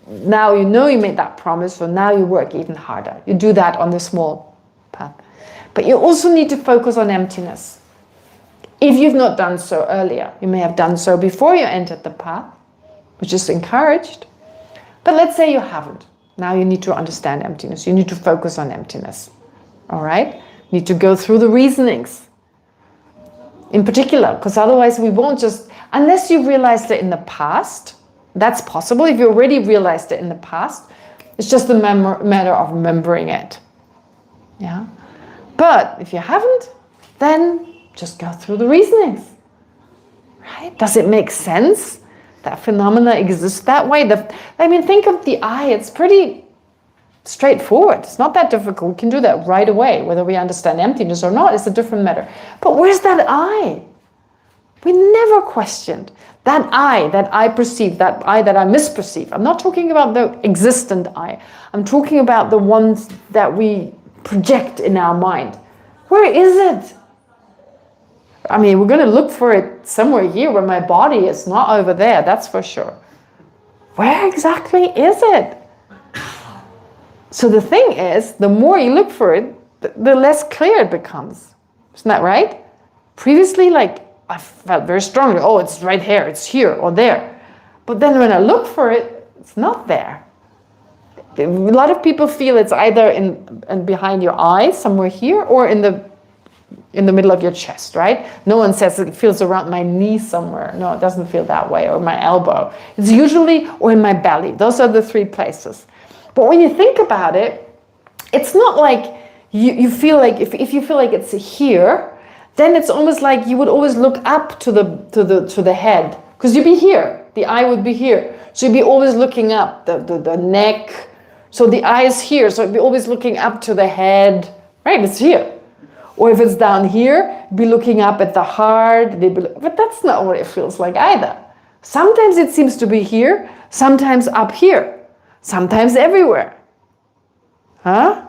now you know you made that promise, so now you work even harder. You do that on the small path. But you also need to focus on emptiness. If you've not done so earlier, you may have done so before you entered the path, which is encouraged. But let's say you haven't. Now you need to understand emptiness. You need to focus on emptiness. All right? You need to go through the reasonings. In particular, because otherwise we won't just, unless you realized it in the past, that's possible. If you already realized it in the past, it's just a matter of remembering it. Yeah? But if you haven't, then just go through the reasonings. Right? Does it make sense that phenomena exist that way? Think of the eye. It's pretty straightforward. It's not that difficult. We can do that right away. Whether we understand emptiness or not is a different matter. But where's that eye? We never questioned. That I perceive, that I that I misperceive. I'm not talking about the existent I. I'm talking about the ones that we project in our mind. Where is it? We're going to look for it somewhere here where my body is, not over there, that's for sure. Where exactly is it? So the thing is, the more you look for it, the less clear it becomes. Isn't that right? Previously, I felt very strongly, oh, it's right here, it's here or there. But then when I look for it, it's not there. A lot of people feel it's either in behind your eye, somewhere here, or in the middle of your chest, right? No one says it feels around my knee somewhere. No, it doesn't feel that way, or my elbow. It's usually, or in my belly. Those are the three places. But when you think about it, it's not like you feel like, if you feel like it's here, then it's almost like you would always look up to the head, because you'd be here. The eye would be here. So you'd be always looking up, the neck. So the eye is here, so you'd be always looking up to the head, right? It's here. Or if it's down here, be looking up at the heart. But that's not what it feels like either. Sometimes it seems to be here, sometimes up here, sometimes everywhere. Huh?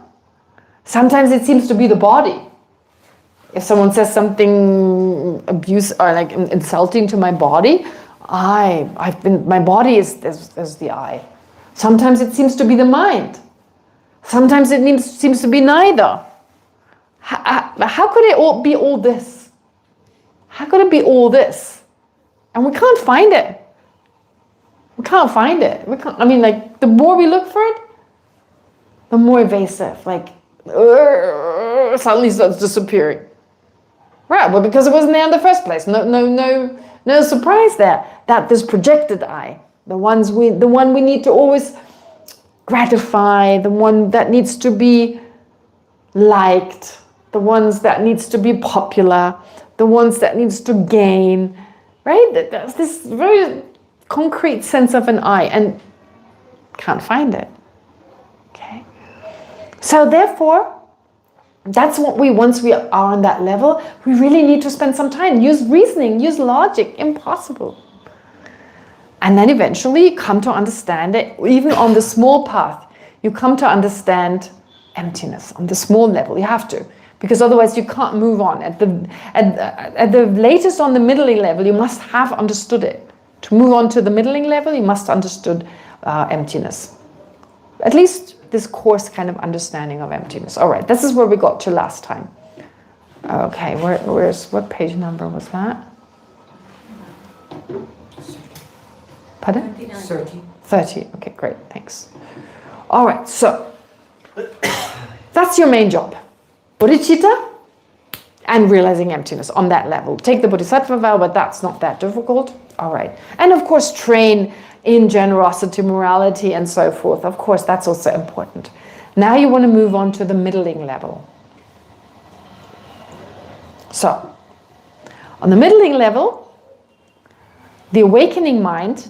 Sometimes it seems to be the body. If someone says something or insulting to my body, my body is the eye. Sometimes it seems to be the mind. Sometimes it seems to be neither. How could it be all this? How could it be all this? And we can't find it. We can't find it. The more we look for it, the more evasive, suddenly starts disappearing. Right, well, because it wasn't there in the first place. No surprise there. That this projected I, the one we need to always gratify, the one that needs to be liked, the ones that needs to be popular, the ones that needs to gain, right? There's this very concrete sense of an I, and can't find it. Okay. So therefore, that's what once we are on that level, we really need to spend some time, use reasoning, use logic, impossible. And then eventually you come to understand it, even on the small path, you come to understand emptiness on the small level. You have to, because otherwise you can't move on. At the latest on the middling level, you must have understood it. To move on to the middling level, you must understood emptiness. At least this coarse kind of understanding of emptiness. All right, this is where we got to last time. Okay, what page number was that? Pardon? 30. 30, okay, great, thanks. All right, so that's your main job. Bodhicitta and realizing emptiness on that level. Take the Bodhisattva vow, but that's not that difficult. All right. And of course, train in generosity, morality, and so forth. Of course, that's also important. Now you want to move on to the middling level. So, on the middling level, the awakening mind,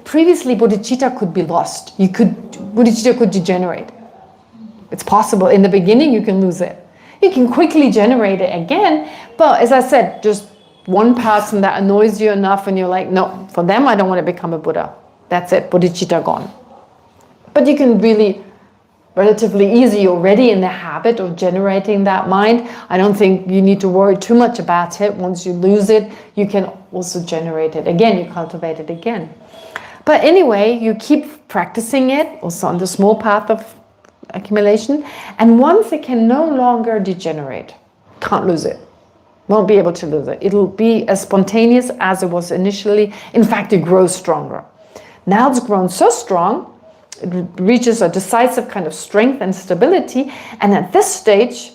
previously bodhicitta could be lost. Bodhicitta could degenerate. It's possible. In the beginning, you can lose it. You can quickly generate it again, but as I said, just one person that annoys you enough and you're like, no, for them, I don't want to become a Buddha. That's it, bodhicitta gone. But you can really relatively easy. You're already in the habit of generating that mind. I don't think you need to worry too much about it. Once you lose it, you can also generate it again. You cultivate it again. But anyway, you keep practicing it, also on the small path of accumulation. And once it can no longer degenerate, can't lose it. Won't be able to lose it. It'll be as spontaneous as it was initially. In fact, it grows stronger. Now it's grown so strong, it reaches a decisive kind of strength and stability. And at this stage,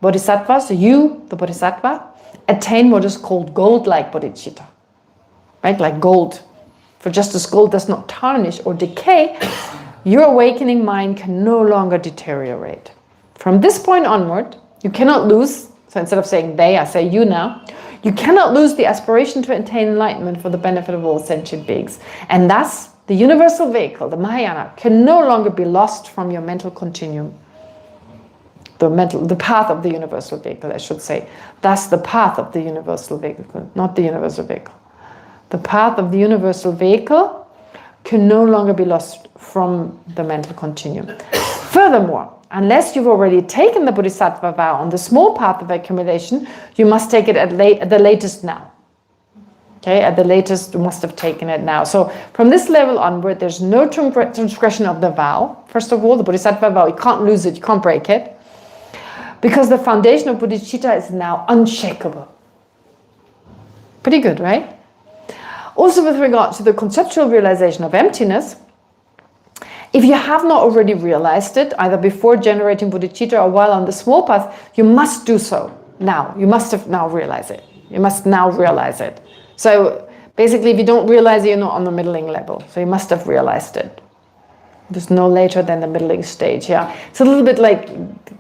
bodhisattvas, you, the bodhisattva, attain what is called gold-like bodhicitta. Right? Like gold. For just as gold does not tarnish or decay, your awakening mind can no longer deteriorate. From this point onward, you cannot lose, so instead of saying they, I say you now, you cannot lose the aspiration to attain enlightenment for the benefit of all sentient beings. And thus, the universal vehicle, the Mahayana, can no longer be lost from your mental continuum. The path of the universal vehicle, I should say. Thus, the path of the universal vehicle, not the universal vehicle. The path of the universal vehicle can no longer be lost from the mental continuum. Furthermore, unless you've already taken the bodhisattva vow on the small path of accumulation, you must take it at the latest now. Okay, at the latest, you must have taken it now. So from this level onward, there's no transgression of the vow. First of all, the bodhisattva vow, you can't lose it, you can't break it. Because the foundation of bodhicitta is now unshakable. Pretty good, right? Also with regard to the conceptual realization of emptiness, if you have not already realized it, either before generating bodhicitta or while on the small path, you must do so now. You must have now realized it. You must now realize it. So basically, if you don't realize it, you're not on the middling level. So you must have realized it. There's no later than the middling stage, yeah. It's a little bit like,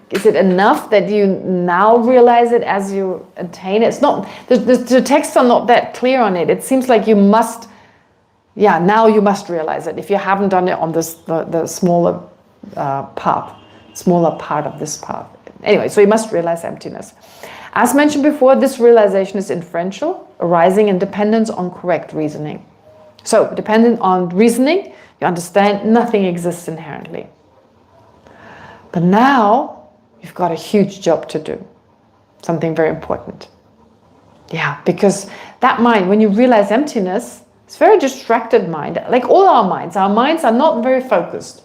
is it enough that you now realize it as you attain it? It's not, the texts are not that clear on it. It seems like you must, yeah, now you must realize it if you haven't done it on this, the smaller path, smaller part of this path. Anyway, so you must realize emptiness. As mentioned before, this realization is inferential, arising in dependence on correct reasoning. So, dependent on reasoning, you understand nothing exists inherently. But now, you've got a huge job to do. Something very important. Yeah, because that mind, when you realize emptiness, it's a very distracted mind. Like all our minds are not very focused.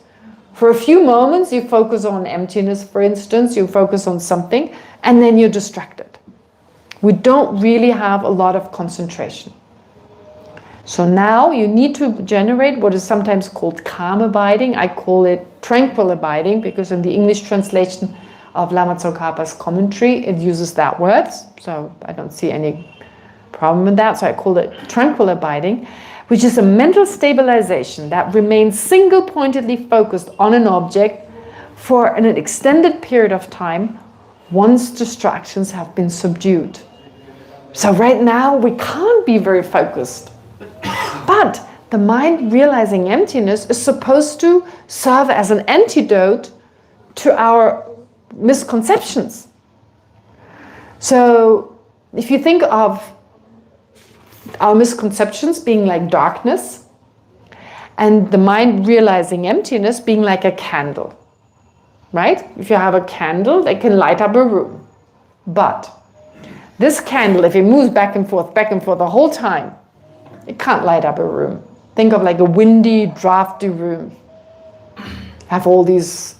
For a few moments, you focus on emptiness, for instance, you focus on something, and then you're distracted. We don't really have a lot of concentration. So now you need to generate what is sometimes called calm abiding. I call it tranquil abiding because in the English translation of Lama Tsongkhapa's commentary, it uses that word. So I don't see any problem with that. So I call it tranquil abiding, which is a mental stabilization that remains single-pointedly focused on an object for an extended period of time once distractions have been subdued. So right now we can't be very focused. But the mind realizing emptiness is supposed to serve as an antidote to our misconceptions. So if you think of our misconceptions being like darkness and the mind realizing emptiness being like a candle, right? If you have a candle, it can light up a room. But this candle, if it moves back and forth the whole time, it can't light up a room. Think of like a windy, drafty room. Have all these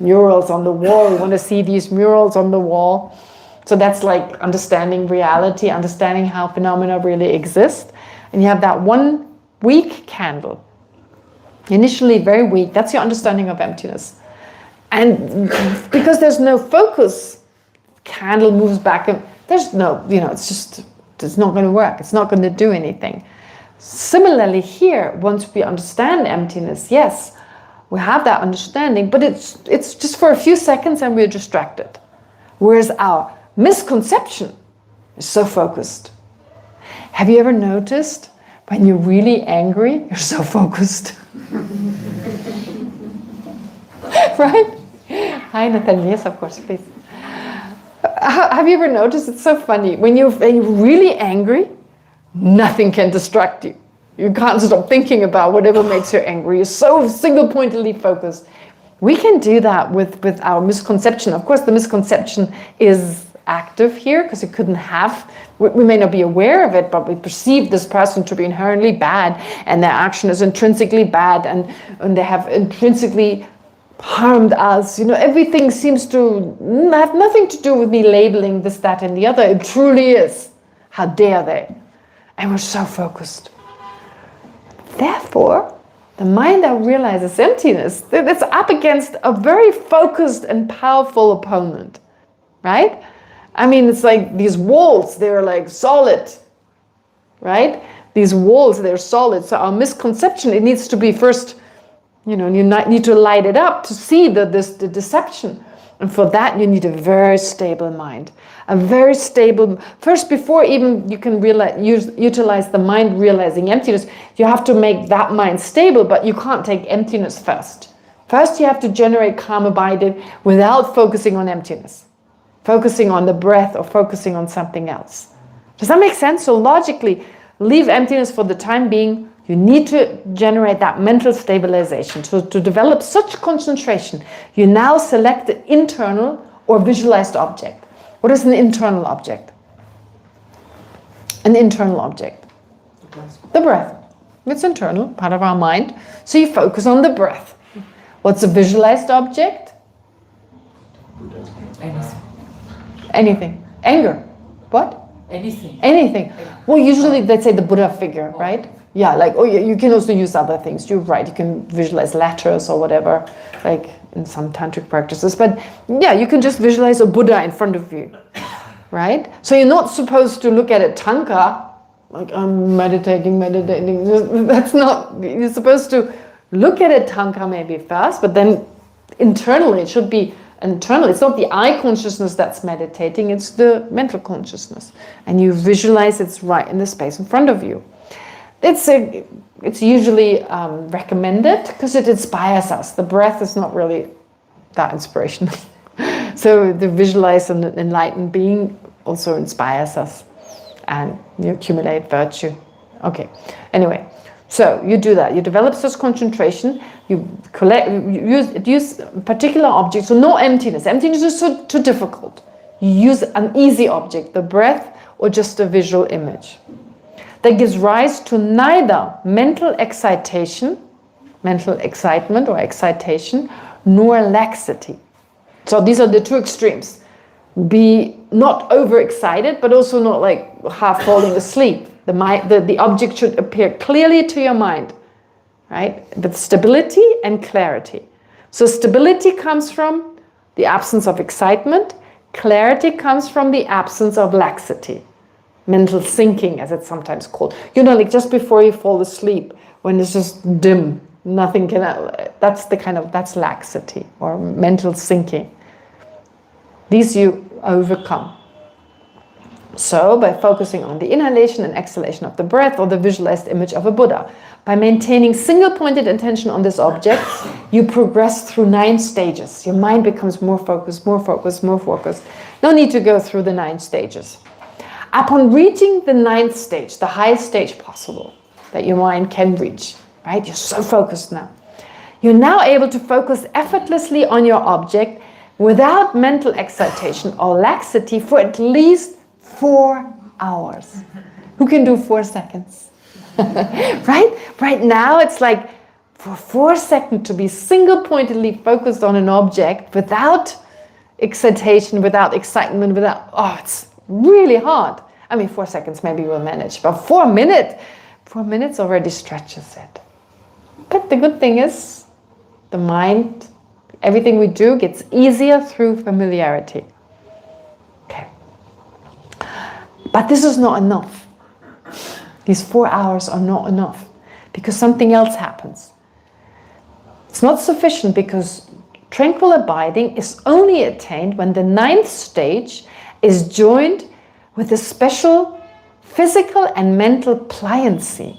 murals on the wall. You want to see these murals on the wall. So that's like understanding reality, understanding how phenomena really exist. And you have that one weak candle. Initially very weak. That's your understanding of emptiness. And because there's no focus, candle moves back and there's no, it's not going to work. It's not going to do anything. Similarly here, once we understand emptiness, yes, we have that understanding, but it's just for a few seconds and we're distracted. Whereas our misconception is so focused. Have you ever noticed when you're really angry, you're so focused? Right? Hi, Natalia. Yes, of course, please. Have you ever noticed? It's so funny. When you're really angry, nothing can distract you. You can't stop thinking about whatever makes you angry. You're so single-pointedly focused. We can do that with our misconception. Of course, the misconception is active here because it couldn't have, we may not be aware of it, but we perceive this person to be inherently bad, and their action is intrinsically bad, and they have intrinsically harmed us. You know, everything seems to have nothing to do with me labeling this, that, and the other. It truly is. How dare they? And we're so focused. Therefore, the mind that realizes emptiness, it's up against a very focused and powerful opponent, right? I mean, it's like these walls, they're like solid, right? These walls, they're solid. So our misconception, it needs to be first, you know, you need to light it up to see the deception. And for that, you need a very stable mind. A very stable, first, before even you can utilize the mind realizing emptiness, you have to make that mind stable, but you can't take emptiness first. First, you have to generate calm abiding without focusing on emptiness, focusing on the breath or focusing on something else. Does that make sense? So logically, leave emptiness for the time being. You need to generate that mental stabilization. So to develop such concentration, you now select the internal or visualized object. What is an internal object? An internal object. The breath. It's internal, part of our mind. So you focus on the breath. What's a visualized object? Anything. Anger. What? Anything. Well, usually they say the Buddha figure, right? Yeah, like, oh, you can also use other things. You're right, you can visualize letters or whatever, like in some tantric practices. But yeah, you can just visualize a Buddha in front of you, right? So you're not supposed to look at a tanka, like I'm meditating. That's not, you're supposed to look at a tanka maybe first, but then internally, it should be internal. It's not the eye consciousness that's meditating, it's the mental consciousness. And you visualize it's right in the space in front of you. It's usually recommended because it inspires us. The breath is not really that inspirational. So the visualized and enlightened being also inspires us, and you accumulate virtue. Okay, anyway, so you do that. You develop such concentration. You use particular objects. So no emptiness. Emptiness is too difficult. You use an easy object, the breath, or just a visual image that gives rise to neither mental excitement or excitation, nor laxity. So these are the two extremes. Be not overexcited, but also not like half falling asleep. The object should appear clearly to your mind, right? With stability and clarity. So stability comes from the absence of excitement. Clarity comes from the absence of laxity. Mental sinking, as it's sometimes called. You know, like just before you fall asleep, when it's just dim, nothing can, that's laxity or mental sinking. These you overcome. So by focusing on the inhalation and exhalation of the breath or the visualized image of a Buddha, by maintaining single-pointed attention on this object, you progress through 9 stages. Your mind becomes more focused, more focused, more focused. No need to go through the 9 stages. Upon reaching the 9th stage, the highest stage possible that your mind can reach, right? You're so focused now. You're now able to focus effortlessly on your object without mental excitation or laxity for at least 4 hours. Who can do 4 seconds? Right? Right now it's like for 4 seconds to be single-pointedly focused on an object without excitation, without excitement, it's really hard. I mean, 4 seconds maybe we'll manage, but 4 minutes already stretches it. But the good thing is, the mind, everything we do gets easier through familiarity. Okay. But this is not enough. These 4 hours are not enough because something else happens. It's not sufficient because tranquil abiding is only attained when the 9th stage is joined with a special physical and mental pliancy.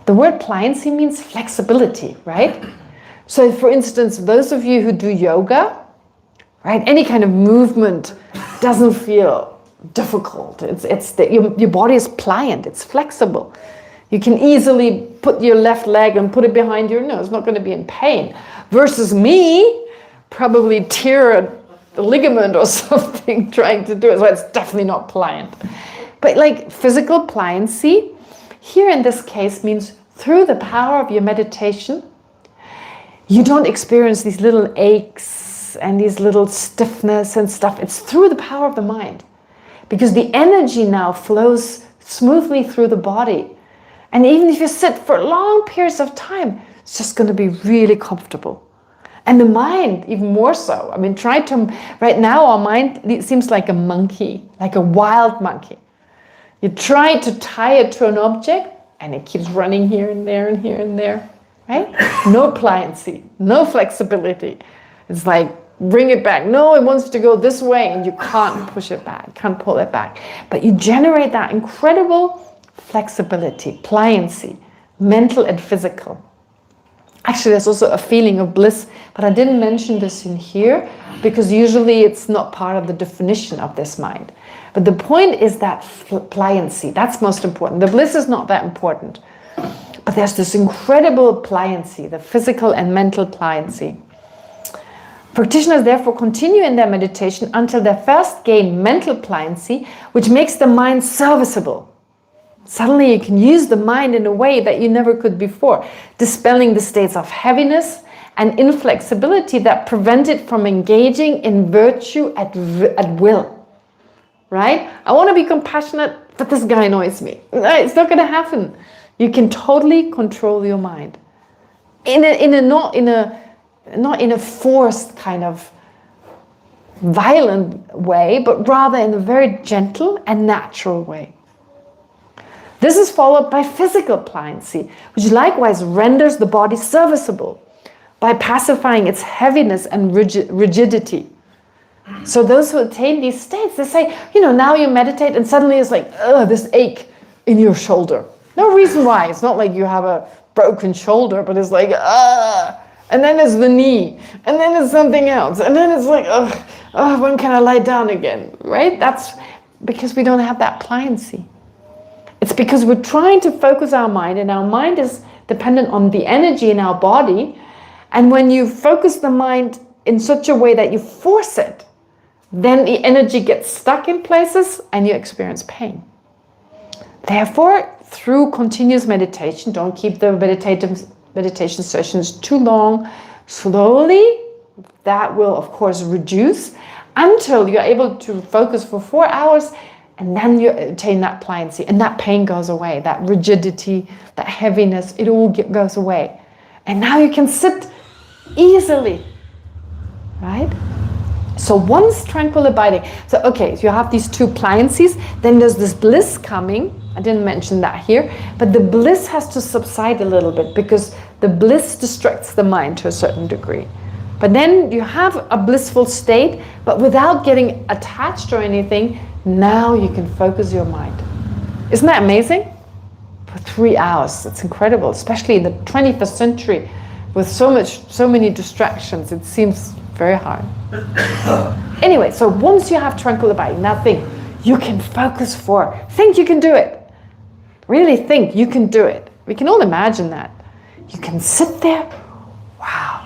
The word pliancy means flexibility, right? So for instance, those of you who do yoga, right, any kind of movement doesn't feel difficult. Your body is pliant, it's flexible. You can easily put your left leg and put it behind your nose, not going to be in pain. Versus me, probably tear a ligament or something trying to do it. So it's definitely not pliant. But like physical pliancy, here in this case means through the power of your meditation, you don't experience these little aches and these little stiffness and stuff. It's through the power of the mind. Because the energy now flows smoothly through the body. And even if you sit for long periods of time, it's just going to be really comfortable. And the mind, even more so. I mean, right now our mind, it seems like a monkey, like a wild monkey. You try to tie it to an object and it keeps running here and there and here and there, right? No pliancy, no flexibility. It's like, bring it back. No, it wants to go this way and you can't push it back, can't pull it back. But you generate that incredible flexibility, pliancy, mental and physical. Actually, there's also a feeling of bliss, but I didn't mention this in here because usually it's not part of the definition of this mind. But the point is that pliancy, that's most important. The bliss is not that important. But there's this incredible pliancy, the physical and mental pliancy. Practitioners therefore continue in their meditation until they first gain mental pliancy, which makes the mind serviceable. Suddenly you can use the mind in a way that you never could before, dispelling the states of heaviness and inflexibility that prevent it from engaging in virtue at will. Right? I want to be compassionate, but this guy annoys me. It's not going to happen. You can totally control your mind. Not in a forced kind of violent way, but rather in a very gentle and natural way. This is followed by physical pliancy, which likewise renders the body serviceable by pacifying its heaviness and rigidity. So those who attain these states, they say, now you meditate and suddenly it's like, this ache in your shoulder. No reason why. It's not like you have a broken shoulder, but it's like, and then it's the knee, and then it's something else, and then it's like, when can I lie down again, right? That's because we don't have that pliancy. It's because we're trying to focus our mind, and our mind is dependent on the energy in our body. And when you focus the mind in such a way that you force it, then the energy gets stuck in places and you experience pain. Therefore, through continuous meditation, don't keep the meditation sessions too long. Slowly, that will of course reduce until you're able to focus for 4 hours, and then you attain that pliancy, and that pain goes away, that rigidity, that heaviness, it all goes away. And now you can sit easily, right? So once tranquil abiding, so you have these two pliancies, then there's this bliss coming. I didn't mention that here, but the bliss has to subside a little bit because the bliss distracts the mind to a certain degree. But then you have a blissful state, but without getting attached or anything, now you can focus your mind. Isn't that amazing? For 3 hours, it's incredible, especially in the 21st century with so many distractions. It seems very hard. Anyway, so once you have tranquil abiding, now think, you can focus think you can do it. Really think you can do it. We can all imagine that. You can sit there, wow,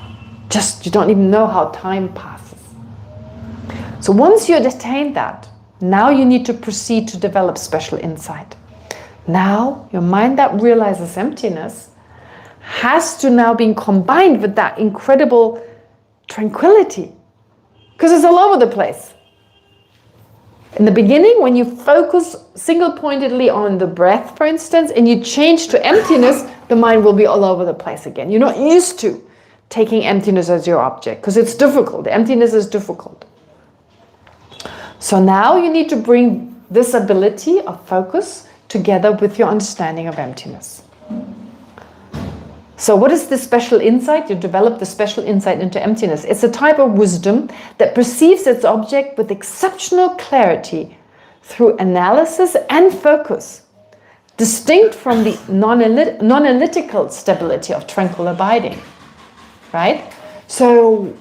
you don't even know how time passes. So once you attain that, now you need to proceed to develop special insight. Now, your mind that realizes emptiness has to now be combined with that incredible tranquility, because it's all over the place. In the beginning, when you focus single-pointedly on the breath, for instance, and you change to emptiness, the mind will be all over the place again. You're not used to taking emptiness as your object, because it's difficult. The emptiness is difficult. So now you need to bring this ability of focus together with your understanding of emptiness. So what is this special insight? You develop the special insight into emptiness. It's a type of wisdom that perceives its object with exceptional clarity through analysis and focus, distinct from the non-analytical stability of tranquil abiding, right? So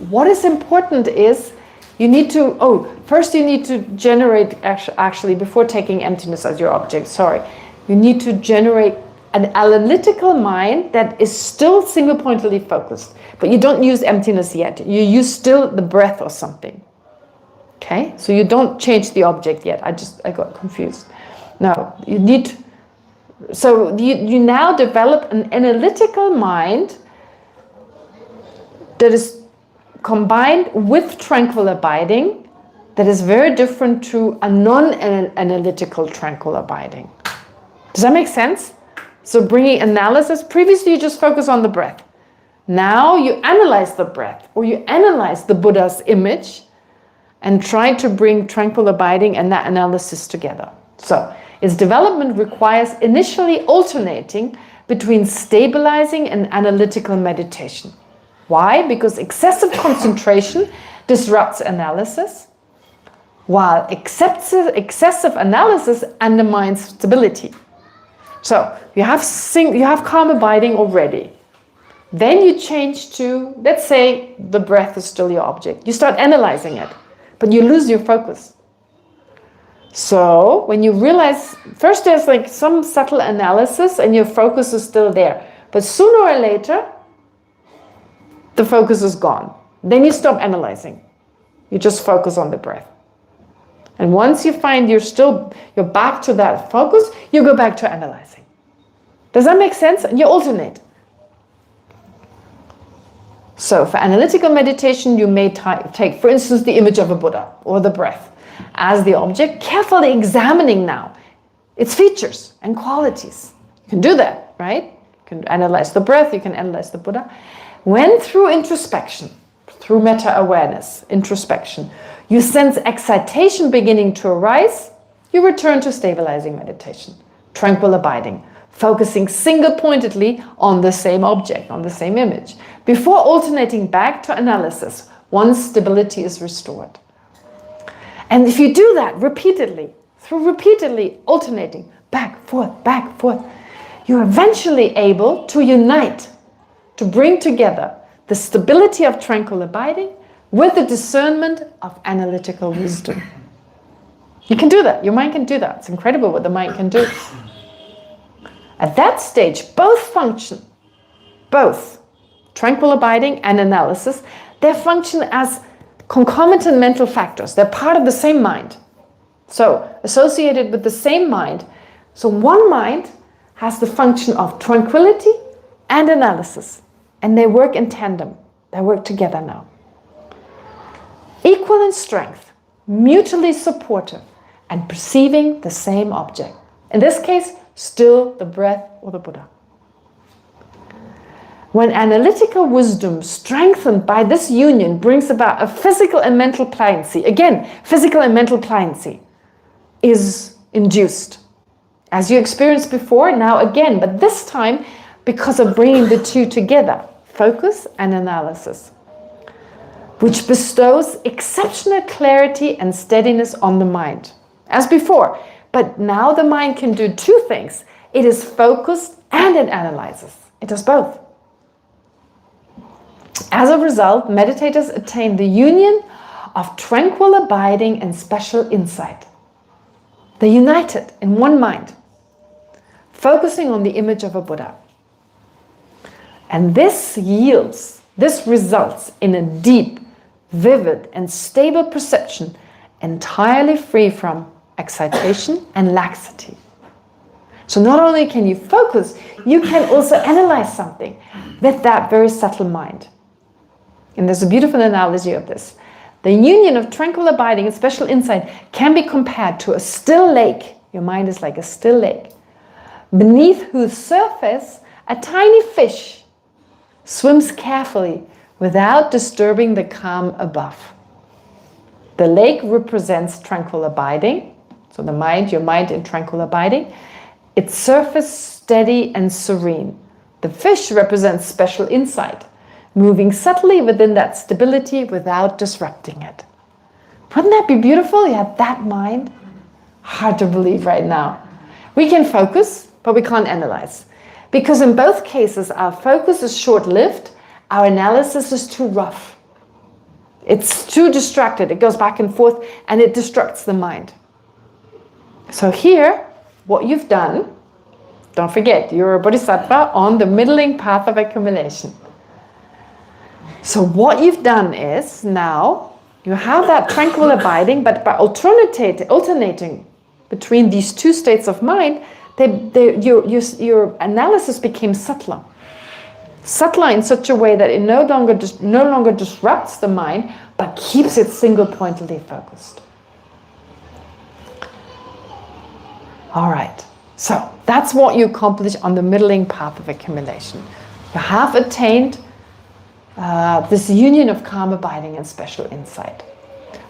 what is important is you need to, first you need to generate, actually before taking emptiness as your object, you need to generate an analytical mind that is still single-pointedly focused, but you don't use emptiness yet. You use still the breath or something. Okay, so you don't change the object yet. I got confused. No, you now develop an analytical mind that is combined with tranquil abiding, that is very different to a non-analytical tranquil abiding. Does that make sense? So bringing analysis, previously you just focus on the breath. Now you analyze the breath, or you analyze the Buddha's image and try to bring tranquil abiding and that analysis together. So its development requires initially alternating between stabilizing and analytical meditation. Why? Because excessive concentration disrupts analysis, while excessive analysis undermines stability. So you have calm abiding already. Then you change to, let's say the breath is still your object. You start analyzing it, but you lose your focus. So when you realize, first there's like some subtle analysis and your focus is still there. But sooner or later, the focus is gone. Then you stop analyzing. You just focus on the breath. And once you find you're back to that focus, you go back to analyzing. Does that make sense? And you alternate. So for analytical meditation, you may take, for instance, the image of a Buddha or the breath as the object, carefully examining now its features and qualities. You can do that, right? You can analyze the breath, you can analyze the Buddha. When through introspection, through meta-awareness, introspection, you sense excitation beginning to arise, you return to stabilizing meditation, tranquil abiding, focusing single-pointedly on the same object, on the same image, before alternating back to analysis once stability is restored. And if you do that repeatedly, through repeatedly alternating back, forth, you're eventually able to unite, to bring together the stability of tranquil abiding with the discernment of analytical wisdom. You can do that. Your mind can do that. It's incredible what the mind can do. At that stage, both function, both tranquil abiding and analysis, they function as concomitant mental factors. They're part of the same mind. So, associated with the same mind. So one mind has the function of tranquility and analysis. And they work in tandem. They work together now. Equal in strength, mutually supportive, and perceiving the same object. In this case, still the breath or the Buddha. When analytical wisdom strengthened by this union brings about a physical and mental pliancy, again, physical and mental pliancy is induced. As you experienced before, now again, but this time because of bringing the two together, focus and analysis, which bestows exceptional clarity and steadiness on the mind. As before, but now the mind can do two things. It is focused and it analyzes. It does both. As a result, meditators attain the union of tranquil abiding and special insight. They're united in one mind, focusing on the image of a Buddha. And this results in a deep, vivid, and stable perception entirely free from excitation and laxity. So not only can you focus, you can also analyze something with that very subtle mind. And there's a beautiful analogy of this. The union of tranquil abiding and special insight can be compared to a still lake. Your mind is like a still lake, beneath whose surface a tiny fish swims carefully without disturbing the calm above. The lake represents tranquil abiding, so the mind, your mind in tranquil abiding, its surface steady and serene. The fish represents special insight, moving subtly within that stability without disrupting it. Wouldn't that be beautiful? You have that mind. Hard to believe right now. We can focus, but we can't analyze. Because in both cases, our focus is short-lived, our analysis is too rough. It's too distracted. It goes back and forth and it distracts the mind. So here, what you've done Don't forget, you're a bodhisattva on the middling path of accumulation. So what you've done is now you have that tranquil abiding, but by alternating between these two states of mind, your analysis became subtler. Subtler in such a way that it no longer disrupts the mind, but keeps it single-pointedly focused. All right, so that's what you accomplish on the middling path of accumulation. You have attained this union of calm abiding and special insight.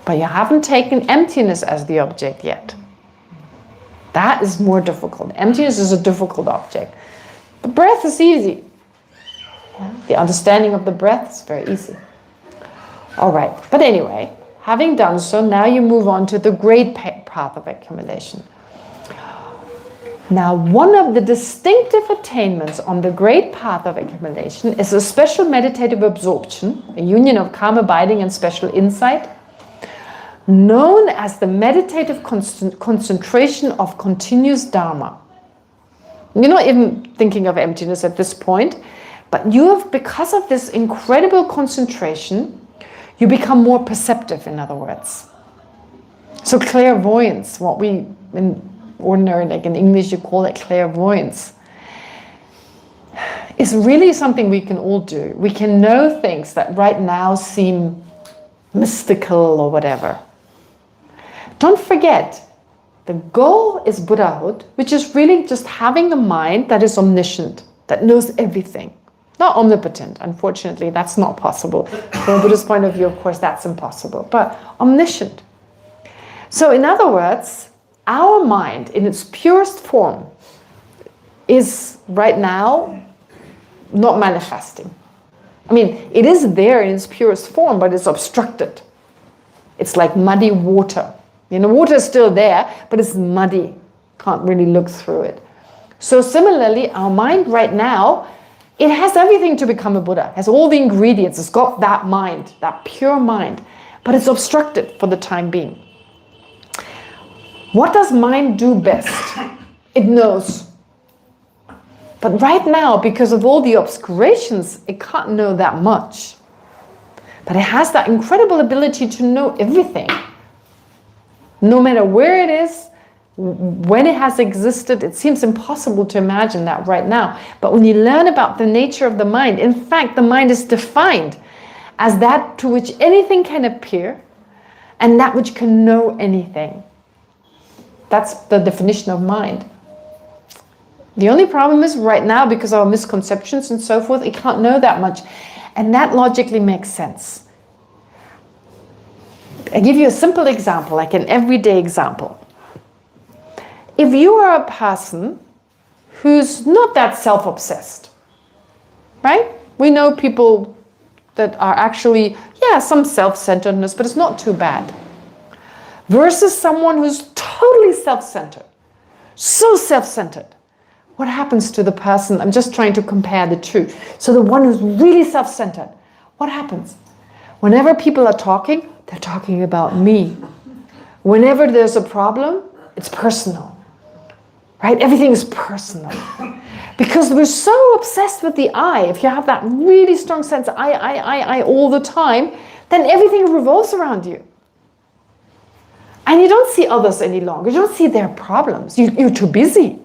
But you haven't taken emptiness as the object yet. That is more difficult. Emptiness is a difficult object. The breath is easy. The understanding of the breath is very easy. All right, but anyway, having done so, now you move on to the great path of accumulation. Now, one of the distinctive attainments on the great path of accumulation is a special meditative absorption, a union of calm abiding and special insight, known as the meditative concentration of continuous Dharma. You're not even thinking of emptiness at this point, but you have, because of this incredible concentration, you become more perceptive, in other words. So clairvoyance, what we in ordinary, like in English, you call it clairvoyance, is really something we can all do. We can know things that right now seem mystical or whatever. Don't forget, the goal is Buddhahood, which is really just having a mind that is omniscient, that knows everything. Not omnipotent, unfortunately, that's not possible. From a Buddhist point of view, of course, that's impossible, but omniscient. So in other words, our mind in its purest form is right now not manifesting. I mean, it is there in its purest form, but it's obstructed. It's like muddy water. You know, water is still there, but it's muddy. Can't really look through it. So similarly, our mind right now, it has everything to become a Buddha. It has all the ingredients. It's got that mind, that pure mind, but it's obstructed for the time being. What does mind do best? It knows. But right now, because of all the obscurations, it can't know that much. But it has that incredible ability to know everything. No matter where it is, when it has existed, it seems impossible to imagine that right now. But when you learn about the nature of the mind, in fact, the mind is defined as that to which anything can appear and that which can know anything. That's the definition of mind. The only problem is right now, because of our misconceptions and so forth, it can't know that much. And that logically makes sense. I give you a simple example, like an everyday example. If you are a person who's not that self-obsessed, right? We know people that are actually, some self-centeredness, but it's not too bad. Versus someone who's totally self-centered, so self-centered. What happens to the person? I'm just trying to compare the two. So the one who's really self-centered, what happens? Whenever people are talking, they're talking about me. Whenever there's a problem, it's personal, right? Everything is personal. Because we're so obsessed with the I. If you have that really strong sense of I all the time, then everything revolves around you. And you don't see others any longer. You don't see their problems. You're too busy.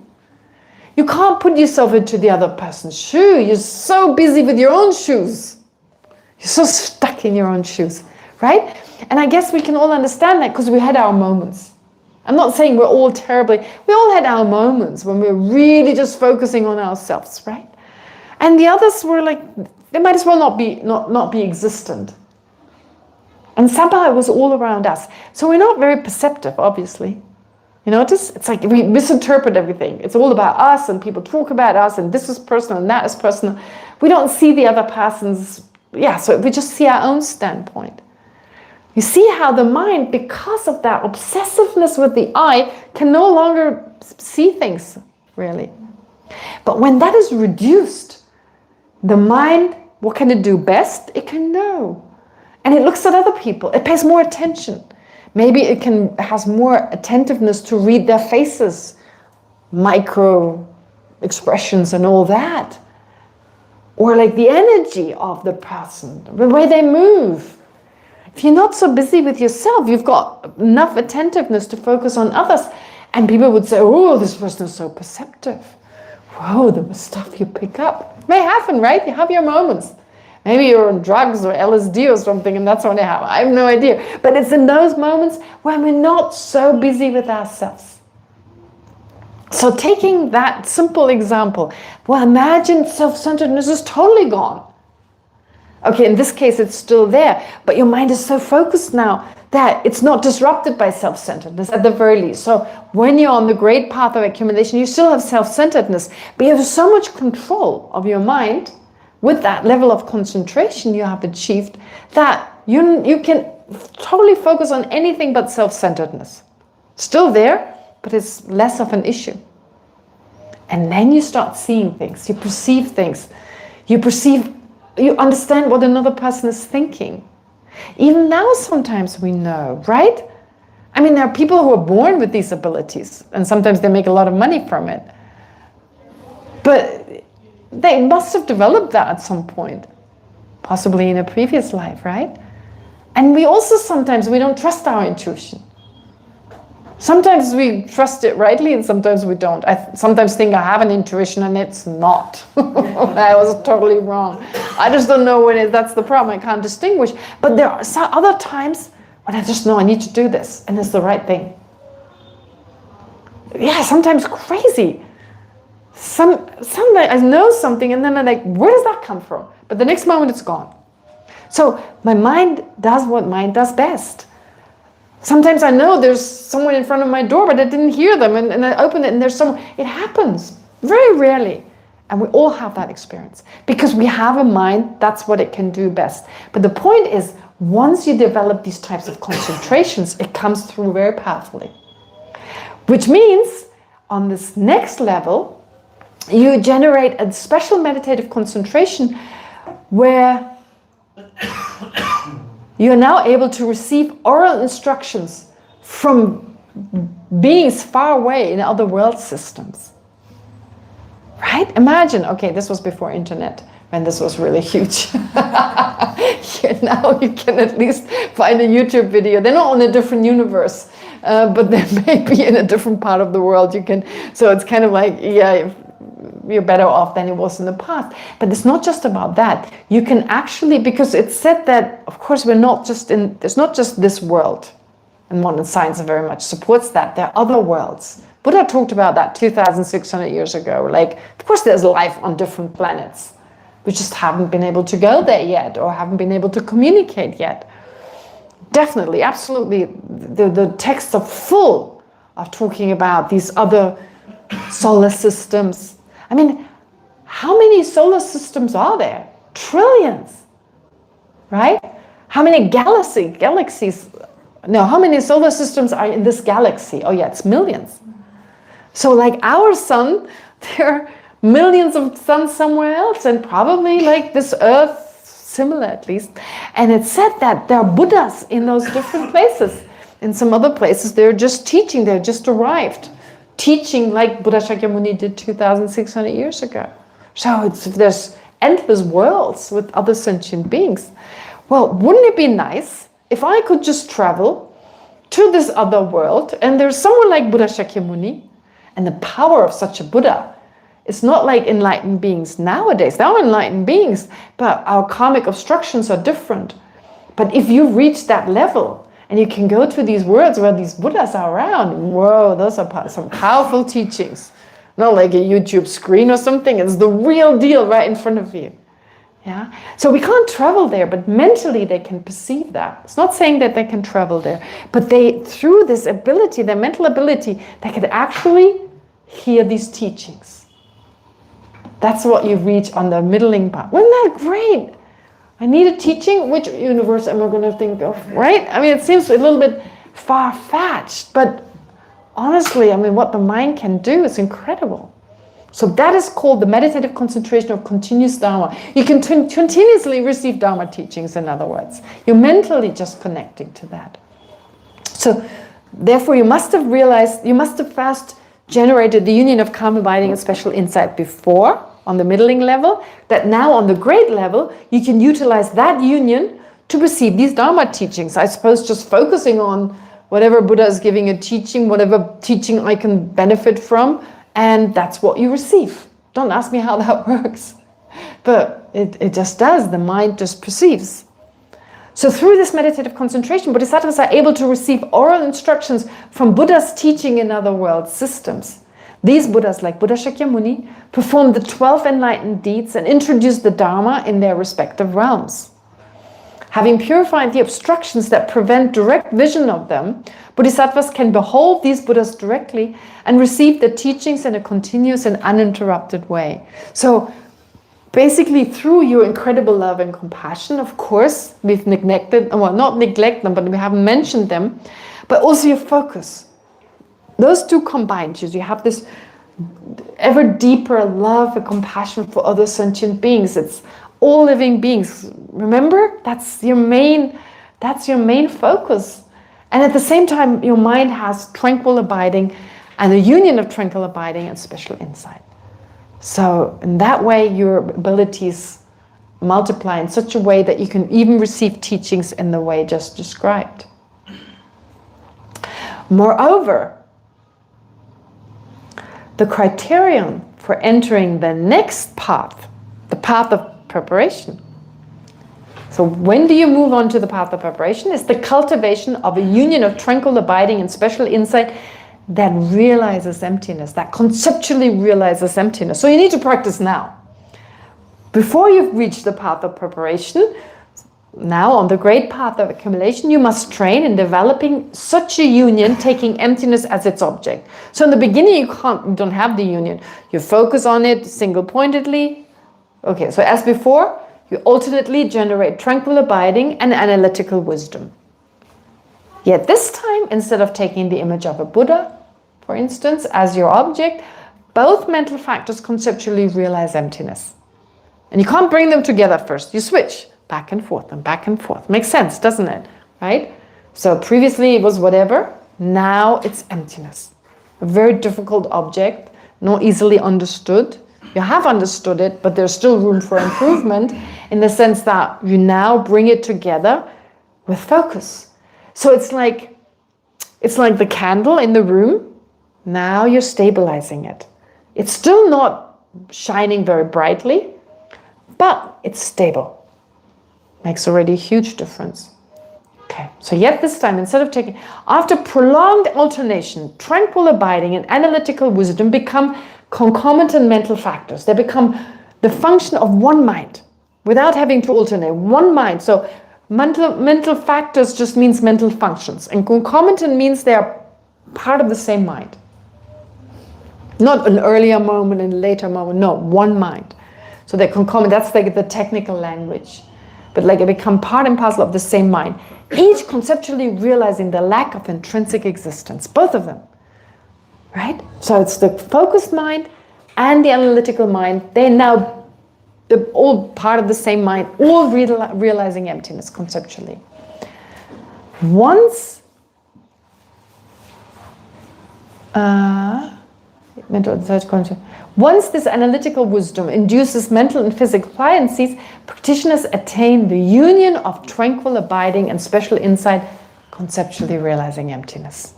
You can't put yourself into the other person's shoe. You're so busy with your own shoes. You're so stuck in your own shoes, right? And I guess we can all understand that because we had our moments. I'm not saying we're all terribly. We all had our moments when we're really just focusing on ourselves, right? And the others were like, they might as well not be existent. And somehow it was all around us. So we're not very perceptive, obviously. You notice? It's like we misinterpret everything. It's all about us, and people talk about us, and this is personal, and that is personal. We don't see the other person's, so we just see our own standpoint. You see how the mind, because of that obsessiveness with the I, can no longer see things, really. But when that is reduced, the mind, what can it do best? It can know. And it looks at other people. It pays more attention. Maybe it has more attentiveness to read their faces, micro expressions and all that. Or like the energy of the person, the way they move. If you're not so busy with yourself, you've got enough attentiveness to focus on others. And people would say, oh, this person is so perceptive. Whoa, the stuff you pick up. It may happen, right? You have your moments. Maybe you're on drugs or LSD or something and that's what they have. I have no idea. But it's in those moments when we're not so busy with ourselves. So taking that simple example, well, imagine self-centeredness is totally gone. Okay, in this case, it's still there, but your mind is so focused now that it's not disrupted by self-centeredness at the very least. So when you're on the great path of accumulation, you still have self-centeredness, but you have so much control of your mind with that level of concentration you have achieved that you can totally focus on anything but self-centeredness. Still there, but it's less of an issue. And then you start seeing things, you perceive things, you understand what another person is thinking. Even now sometimes we know, right? I mean, there are people who are born with these abilities and sometimes they make a lot of money from it. But they must have developed that at some point, possibly in a previous life, right? And we also sometimes, we don't trust our intuition. Sometimes we trust it rightly and sometimes we don't. I sometimes think I have an intuition and it's not. I was totally wrong. I just don't know when that's the problem. I can't distinguish. But there are some other times when I just know I need to do this and it's the right thing. Yeah, sometimes crazy. Sometimes I know something and then I'm like, where does that come from? But the next moment it's gone. So my mind does what mind does best. Sometimes I know there's someone in front of my door, but I didn't hear them, and I open it and there's someone. It happens very rarely. And we all have that experience. Because we have a mind, that's what it can do best. But the point is, once you develop these types of concentrations, it comes through very powerfully. Which means, on this next level, you generate a special meditative concentration where you're now able to receive oral instructions from beings far away in other world systems. Right? Imagine, okay, this was before internet, when this was really huge. Now you can at least find a YouTube video. They're not on a different universe, but they may be in a different part of the world. So it's kind of like, yeah, you're better off than it was in the past. But it's not just about that. You can actually, because it's said that, of course, there's not just this world. And modern science very much supports that. There are other worlds. Buddha talked about that 2,600 years ago. Like, of course, there's life on different planets. We just haven't been able to go there yet or haven't been able to communicate yet. Definitely, absolutely. The texts are full of talking about these other solar systems. I mean, how many solar systems are there? Trillions, right? How many galaxies? No, how many solar systems are in this galaxy? Oh yeah, it's millions. So like our sun, there are millions of suns somewhere else and probably like this Earth, similar at least. And it's said that there are Buddhas in those different places. In some other places, they're just teaching, they're just arrived. Teaching like Buddha Shakyamuni did 2,600 years ago. So there's endless worlds with other sentient beings. Well, wouldn't it be nice if I could just travel to this other world and there's someone like Buddha Shakyamuni, and the power of such a Buddha, it's not like enlightened beings nowadays. They are enlightened beings, but our karmic obstructions are different. But if you reach that level, and you can go to these worlds where these Buddhas are around. Whoa, those are some powerful teachings. Not like a YouTube screen or something. It's the real deal right in front of you. Yeah. So we can't travel there, but mentally they can perceive that. It's not saying that they can travel there, but they, through this ability, their mental ability, they can actually hear these teachings. That's what you reach on the middling part. Wasn't that great? I need a teaching. Which universe am I going to think of, right? I mean, it seems a little bit far-fetched, but honestly, I mean, what the mind can do is incredible. So that is called the meditative concentration of continuous Dharma. You can continuously receive Dharma teachings, in other words. You're mentally just connecting to that. So therefore, you must have realized, you must have first generated the union of calm abiding and special insight before on the middling level, that now on the great level, you can utilize that union to receive these Dharma teachings. I suppose just focusing on whatever Buddha is giving a teaching, whatever teaching I can benefit from, and that's what you receive. Don't ask me how that works. But it just does. The mind just perceives. So through this meditative concentration, bodhisattvas are able to receive oral instructions from Buddha's teaching in other world systems. These Buddhas, like Buddha Shakyamuni, performed the 12 enlightened deeds and introduced the Dharma in their respective realms. Having purified the obstructions that prevent direct vision of them, bodhisattvas can behold these Buddhas directly and receive the teachings in a continuous and uninterrupted way. So basically, through your incredible love and compassion, of course, we've neglected, well, not neglect them, but we haven't mentioned them, but also your focus. Those two combined, you have this ever deeper love and compassion for other sentient beings. It's all living beings. Remember, that's your main focus. And at the same time, your mind has tranquil abiding and a union of tranquil abiding and special insight. So in that way, your abilities multiply in such a way that you can even receive teachings in the way just described. Moreover, the criterion for entering the next path, the path of preparation. So when do you move on to the path of preparation? It's the cultivation of a union of tranquil abiding and special insight that realizes emptiness, that conceptually realizes emptiness. So you need to practice now. Before you've reached the path of preparation, now on the great path of accumulation, you must train in developing such a union, taking emptiness as its object. So in the beginning, you don't have the union. You focus on it single-pointedly. Okay, so as before, you alternately generate tranquil abiding and analytical wisdom. Yet this time, instead of taking the image of a Buddha, for instance, as your object, both mental factors conceptually realize emptiness. And you can't bring them together first. You switch back and forth and back and forth. Makes sense, doesn't it? Right? So previously it was whatever. Now it's emptiness. A very difficult object, not easily understood. You have understood it, but there's still room for improvement in the sense that you now bring it together with focus. So it's like the candle in the room. Now you're stabilizing it. It's still not shining very brightly, but it's stable. Makes already a huge difference. Okay, so yet this time, instead of taking, after prolonged alternation, tranquil abiding and analytical wisdom become concomitant mental factors. They become the function of one mind without having to alternate. One mind. So mental factors just means mental functions. And concomitant means they are part of the same mind. Not an earlier moment and a later moment. No, one mind. So they're concomitant. That's like the technical language. But like they become part and parcel of the same mind. Each conceptually realizing the lack of intrinsic existence. Both of them. Right? So it's the focused mind and the analytical mind. They're now all part of the same mind, all realizing emptiness conceptually. Once this analytical wisdom induces mental and physical pliancies, practitioners attain the union of tranquil abiding and special insight, conceptually realizing emptiness.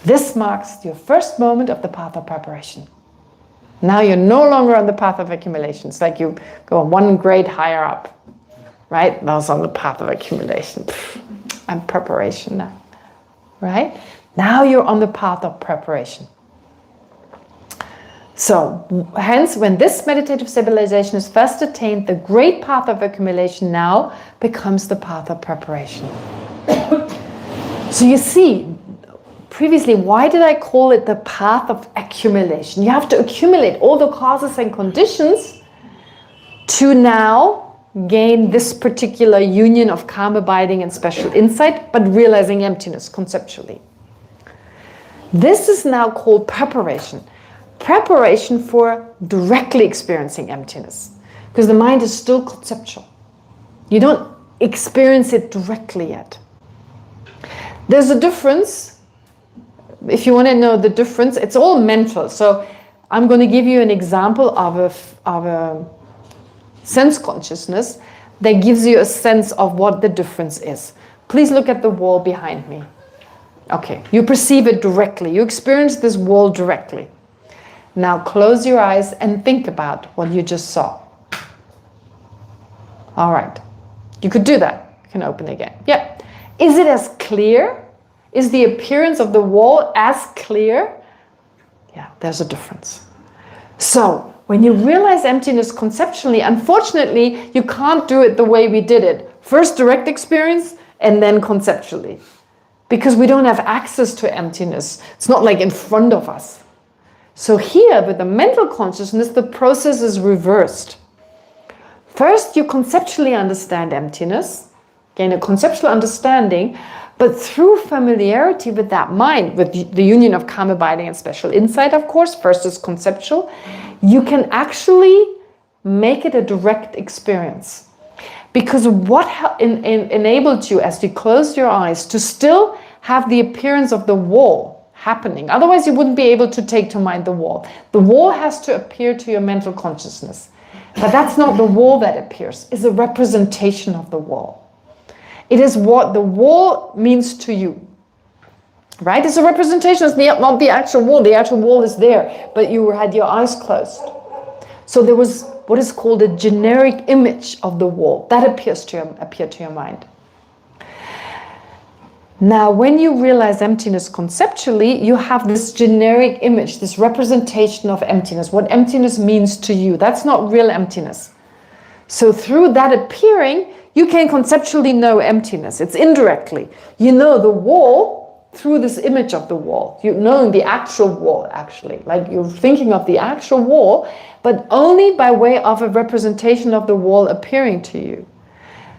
This marks your first moment of the path of preparation. Now you're no longer on the path of accumulation. It's like you go one grade higher up, right? That was on the path of accumulation. I'm preparation now, right? Now you're on the path of preparation. So, hence, when this meditative stabilization is first attained, the great path of accumulation now becomes the path of preparation. So you see, previously, why did I call it the path of accumulation? You have to accumulate all the causes and conditions to now gain this particular union of calm abiding and special insight, but realizing emptiness conceptually. This is now called preparation. Preparation for directly experiencing emptiness. Because the mind is still conceptual. You don't experience it directly yet. There's a difference if you want to know the difference, it's all mental. So I'm going to give you an example of a sense consciousness that gives you a sense of what the difference is. Please look at the wall behind me. Okay, you perceive it directly. You experience this wall directly. Now close your eyes and think about what you just saw. All right, you could do that. You can open again. Yeah. Is it as clear? Is the appearance of the wall as clear? Yeah, there's a difference. So when you realize emptiness conceptually, unfortunately, you can't do it the way we did it. First direct experience and then conceptually. Because we don't have access to emptiness. It's not like in front of us. So here, with the mental consciousness, the process is reversed. First, you conceptually understand emptiness, gain a conceptual understanding, but through familiarity with that mind, with the union of calm abiding and special insight, of course, first is conceptual, you can actually make it a direct experience. Because what enabled you, as you closed your eyes, to still have the appearance of the wall happening. Otherwise, you wouldn't be able to take to mind the wall. The wall has to appear to your mental consciousness. But that's not the wall that appears. It's a representation of the wall. It is what the wall means to you. Right? It's a representation. It's not the actual wall. The actual wall is there, but you had your eyes closed. So there was what is called a generic image of the wall. That appeared to your mind. Now, when you realize emptiness conceptually, you have this generic image, this representation of emptiness, what emptiness means to you. That's not real emptiness. So through that appearing, you can conceptually know emptiness. It's indirectly. You know the wall through this image of the wall. You know the actual wall, actually. Like you're thinking of the actual wall, but only by way of a representation of the wall appearing to you.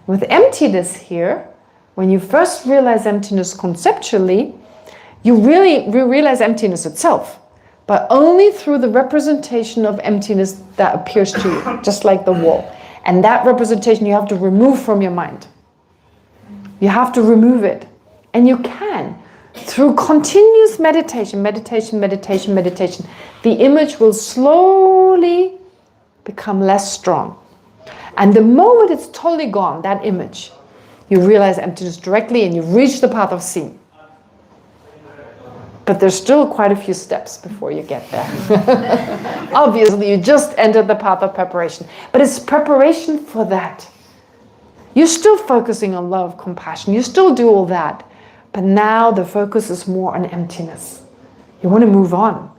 With emptiness here, when you first realize emptiness conceptually, you realize emptiness itself, but only through the representation of emptiness that appears to you, just like the wall. And that representation you have to remove from your mind. You have to remove it. And you can. Through continuous meditation, the image will slowly become less strong. And the moment it's totally gone, that image, you realize emptiness directly and you reach the path of seeing. But there's still quite a few steps before you get there. Obviously, you just entered the path of preparation. But it's preparation for that. You're still focusing on love, compassion. You still do all that. But now the focus is more on emptiness. You want to move on.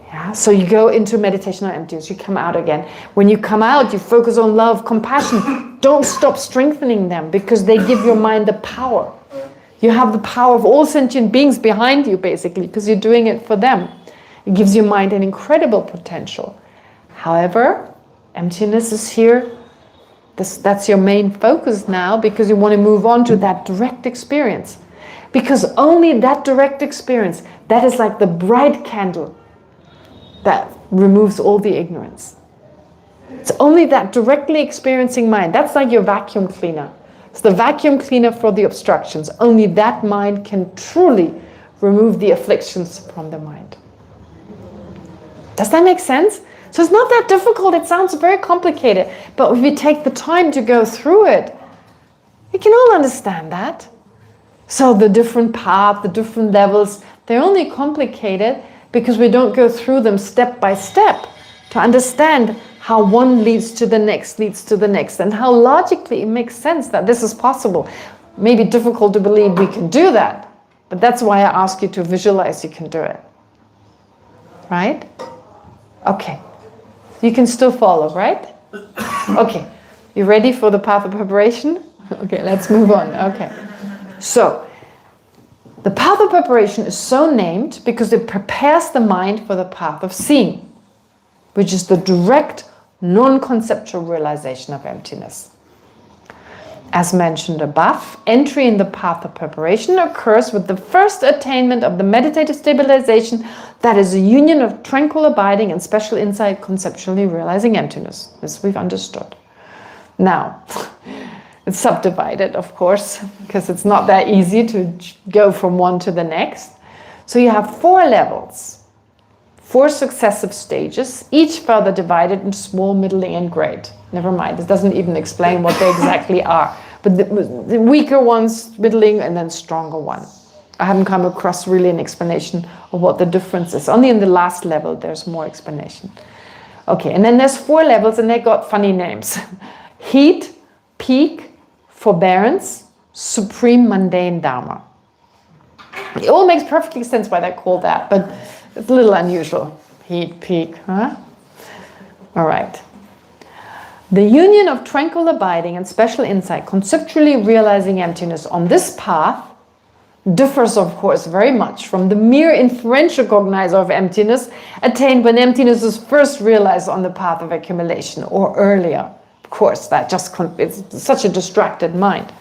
Yeah? So you go into meditation on emptiness. You come out again. When you come out, you focus on love, compassion. Don't stop strengthening them because they give your mind the power. You have the power of all sentient beings behind you, basically, because you're doing it for them. It gives your mind an incredible potential. However, emptiness is here. That's your main focus now because you want to move on to that direct experience. Because only that direct experience, that is like the bright candle that removes all the ignorance. It's only that directly experiencing mind. That's like your vacuum cleaner. It's the vacuum cleaner for the obstructions. Only that mind can truly remove the afflictions from the mind. Does that make sense? So it's not that difficult. It sounds very complicated. But if we take the time to go through it, we can all understand that. So the different paths, the different levels, they're only complicated because we don't go through them step by step to understand how one leads to the next, and how logically it makes sense that this is possible. Maybe difficult to believe we can do that, but that's why I ask you to visualize you can do it. Right? Okay. You can still follow, right? Okay. You ready for the path of preparation? Okay, let's move on. Okay. So, the path of preparation is so named because it prepares the mind for the path of seeing, which is the direct, non-conceptual realization of emptiness. As mentioned above, entry in the path of preparation occurs with the first attainment of the meditative stabilization, that is a union of tranquil abiding and special insight, conceptually realizing emptiness. This we've understood. Now, it's subdivided, of course, because it's not that easy to go from one to the next. So you have 4 levels, 4 successive stages, each further divided into small, middling, and great. Never mind, it doesn't even explain what they exactly are. But the weaker ones, middling, and then stronger one. I haven't come across really an explanation of what the difference is. Only in the last level there's more explanation. Okay, and then there's 4 levels and they got funny names. Heat, peak, forbearance, supreme mundane dharma. It all makes perfectly sense why they're called that, but it's a little unusual. Heat, peak, huh? All right. The union of tranquil abiding and special insight, conceptually realizing emptiness on this path, differs, of course, very much from the mere inferential cognizer of emptiness attained when emptiness is first realized on the path of accumulation, or earlier. Of course, that just it's such a distracted mind.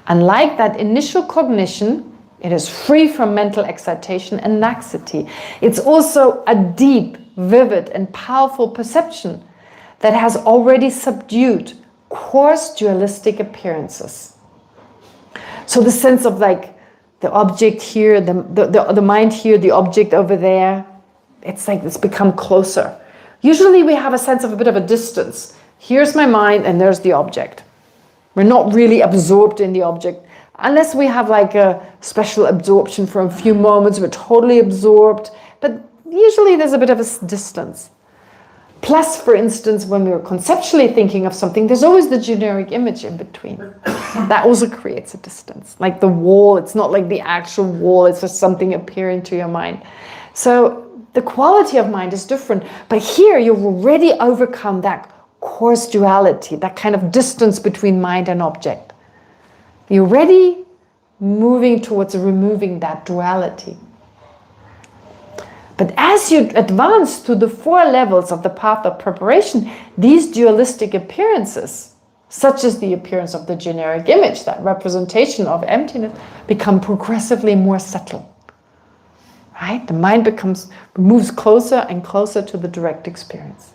Unlike that initial cognition, it is free from mental excitation and laxity. It's also a deep, vivid, and powerful perception that has already subdued coarse dualistic appearances. So the sense of like the object here, the mind here, the object over there, it's like it's become closer. Usually we have a sense of a bit of a distance. Here's my mind and there's the object. We're not really absorbed in the object. Unless we have like a special absorption for a few moments, we're totally absorbed. But usually there's a bit of a distance. Plus, for instance, when we're conceptually thinking of something, there's always the generic image in between. That also creates a distance. Like the wall, it's not like the actual wall, it's just something appearing to your mind. So the quality of mind is different. But here you've already overcome that coarse duality, that kind of distance between mind and object. You're already moving towards removing that duality. But as you advance to the 4 levels of the path of preparation, these dualistic appearances, such as the appearance of the generic image, that representation of emptiness, become progressively more subtle. Right? The mind moves closer and closer to the direct experience.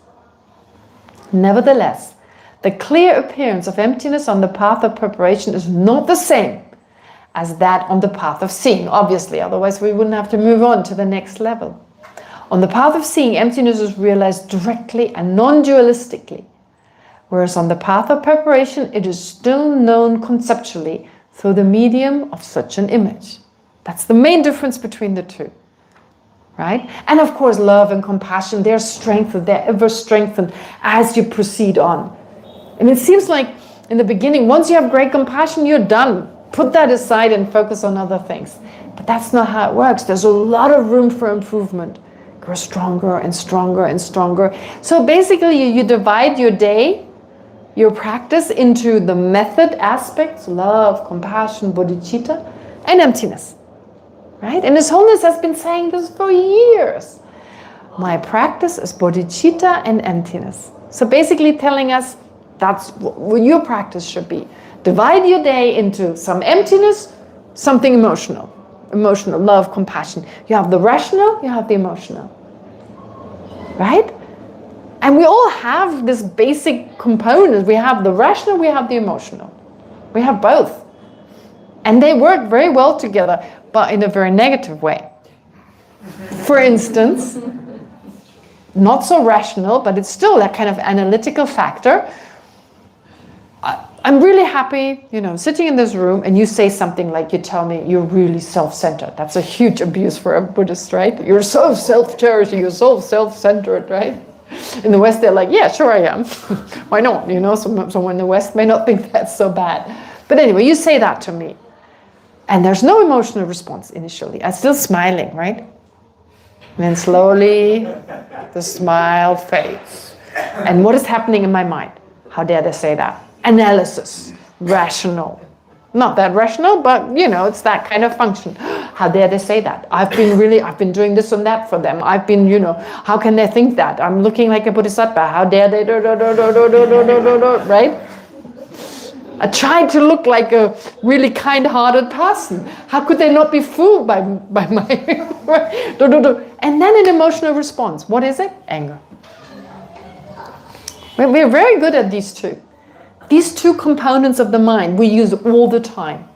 Nevertheless, the clear appearance of emptiness on the path of preparation is not the same as that on the path of seeing, obviously, otherwise we wouldn't have to move on to the next level. On the path of seeing, emptiness is realized directly and non-dualistically, whereas on the path of preparation, it is still known conceptually through the medium of such an image. That's the main difference between the two, right? And of course, love and compassion, they're strengthened, they're ever strengthened as you proceed on. And it seems like in the beginning, once you have great compassion, you're done. Put that aside and focus on other things. But that's not how it works. There's a lot of room for improvement. Grow stronger and stronger and stronger. So basically you divide your day, your practice into the method aspects, love, compassion, bodhicitta, and emptiness. Right? And His Holiness has been saying this for years. My practice is bodhicitta and emptiness. So basically telling us that's what your practice should be. Divide your day into some emptiness, something emotional. Emotional, love, compassion. You have the rational, you have the emotional. Right? And we all have this basic component. We have the rational, we have the emotional. We have both. And they work very well together, but in a very negative way. For instance, not so rational, but it's still that kind of analytical factor. I'm really happy, sitting in this room and you say something like, you tell me you're really self-centered. That's a huge abuse for a Buddhist, right? You're so self-cherishing, you're so self-centered, right? In the West, they're like, yeah, sure I am. Why not? Someone in the West may not think that's so bad. But anyway, you say that to me. And there's no emotional response initially. I'm still smiling, right? And then slowly, the smile fades. And what is happening in my mind? How dare they say that? Analysis, rational. Not that rational, but it's that kind of function. How dare they say that? I've been doing this and that for them. I've been, how can they think that? I'm looking like a bodhisattva. How dare they right? I tried to look like a really kind-hearted person. How could they not be fooled by my and then an emotional response. What is it? Anger. We're very good at these two. These two components of the mind we use all the time.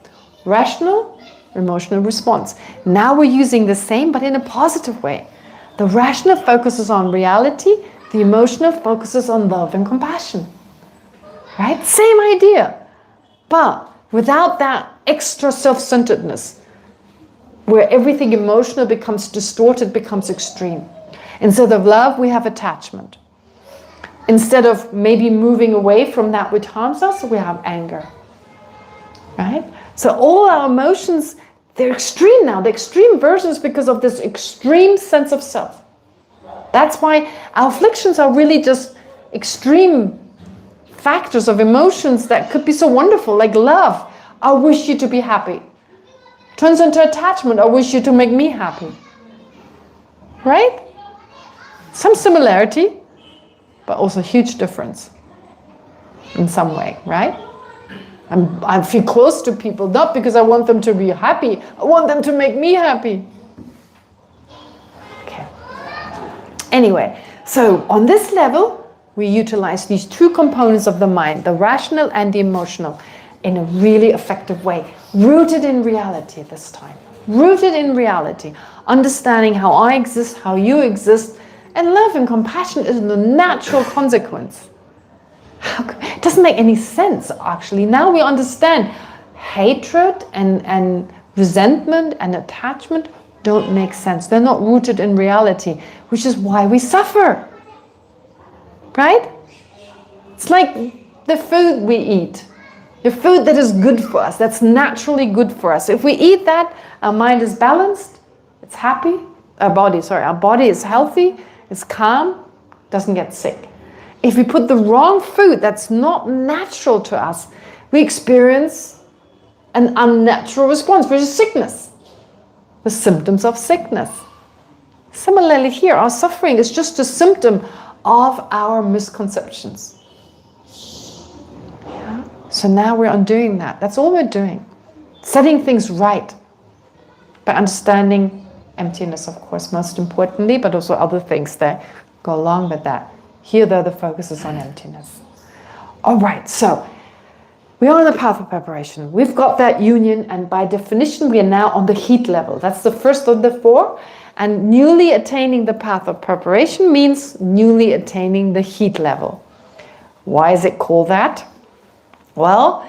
Rational emotional response. Now we're using the same, but in a positive way. The rational focuses on reality, the emotional focuses on love and compassion. Right? Same idea, but without that extra self-centeredness, where everything emotional becomes distorted, becomes extreme. Instead of love, we have attachment. Instead of maybe moving away from that which harms us, we have anger. Right? So all our emotions, they're extreme now. They're extreme versions because of this extreme sense of self. That's why our afflictions are really just extreme factors of emotions that could be so wonderful, like love. I wish you to be happy. Turns into attachment. I wish you to make me happy. Right? Some similarity, but also huge difference in some way, right? I feel close to people, not because I want them to be happy. I want them to make me happy. Okay. Anyway, so on this level, we utilize these two components of the mind, the rational and the emotional, in a really effective way. Rooted in reality this time. Rooted in reality. Understanding how I exist, how you exist, and love and compassion is the natural consequence. It doesn't make any sense, actually. Now we understand hatred and resentment and attachment don't make sense. They're not rooted in reality, which is why we suffer. Right? It's like the food we eat. The food that is good for us, that's naturally good for us. If we eat that, our mind is balanced, it's happy. Our body is healthy, it's calm, doesn't get sick. If we put the wrong food that's not natural to us, we experience an unnatural response, which is sickness. The symptoms of sickness. Similarly here, our suffering is just a symptom of our misconceptions. Yeah? So now we're undoing that. That's all we're doing. Setting things right. By understanding emptiness, of course, most importantly, but also other things that go along with that. Here, though, the focus is on emptiness. All right, so we are on the path of preparation. We've got that union, and by definition, we are now on the heat level. That's the first of the four. And newly attaining the path of preparation means newly attaining the heat level. Why is it called that? Well,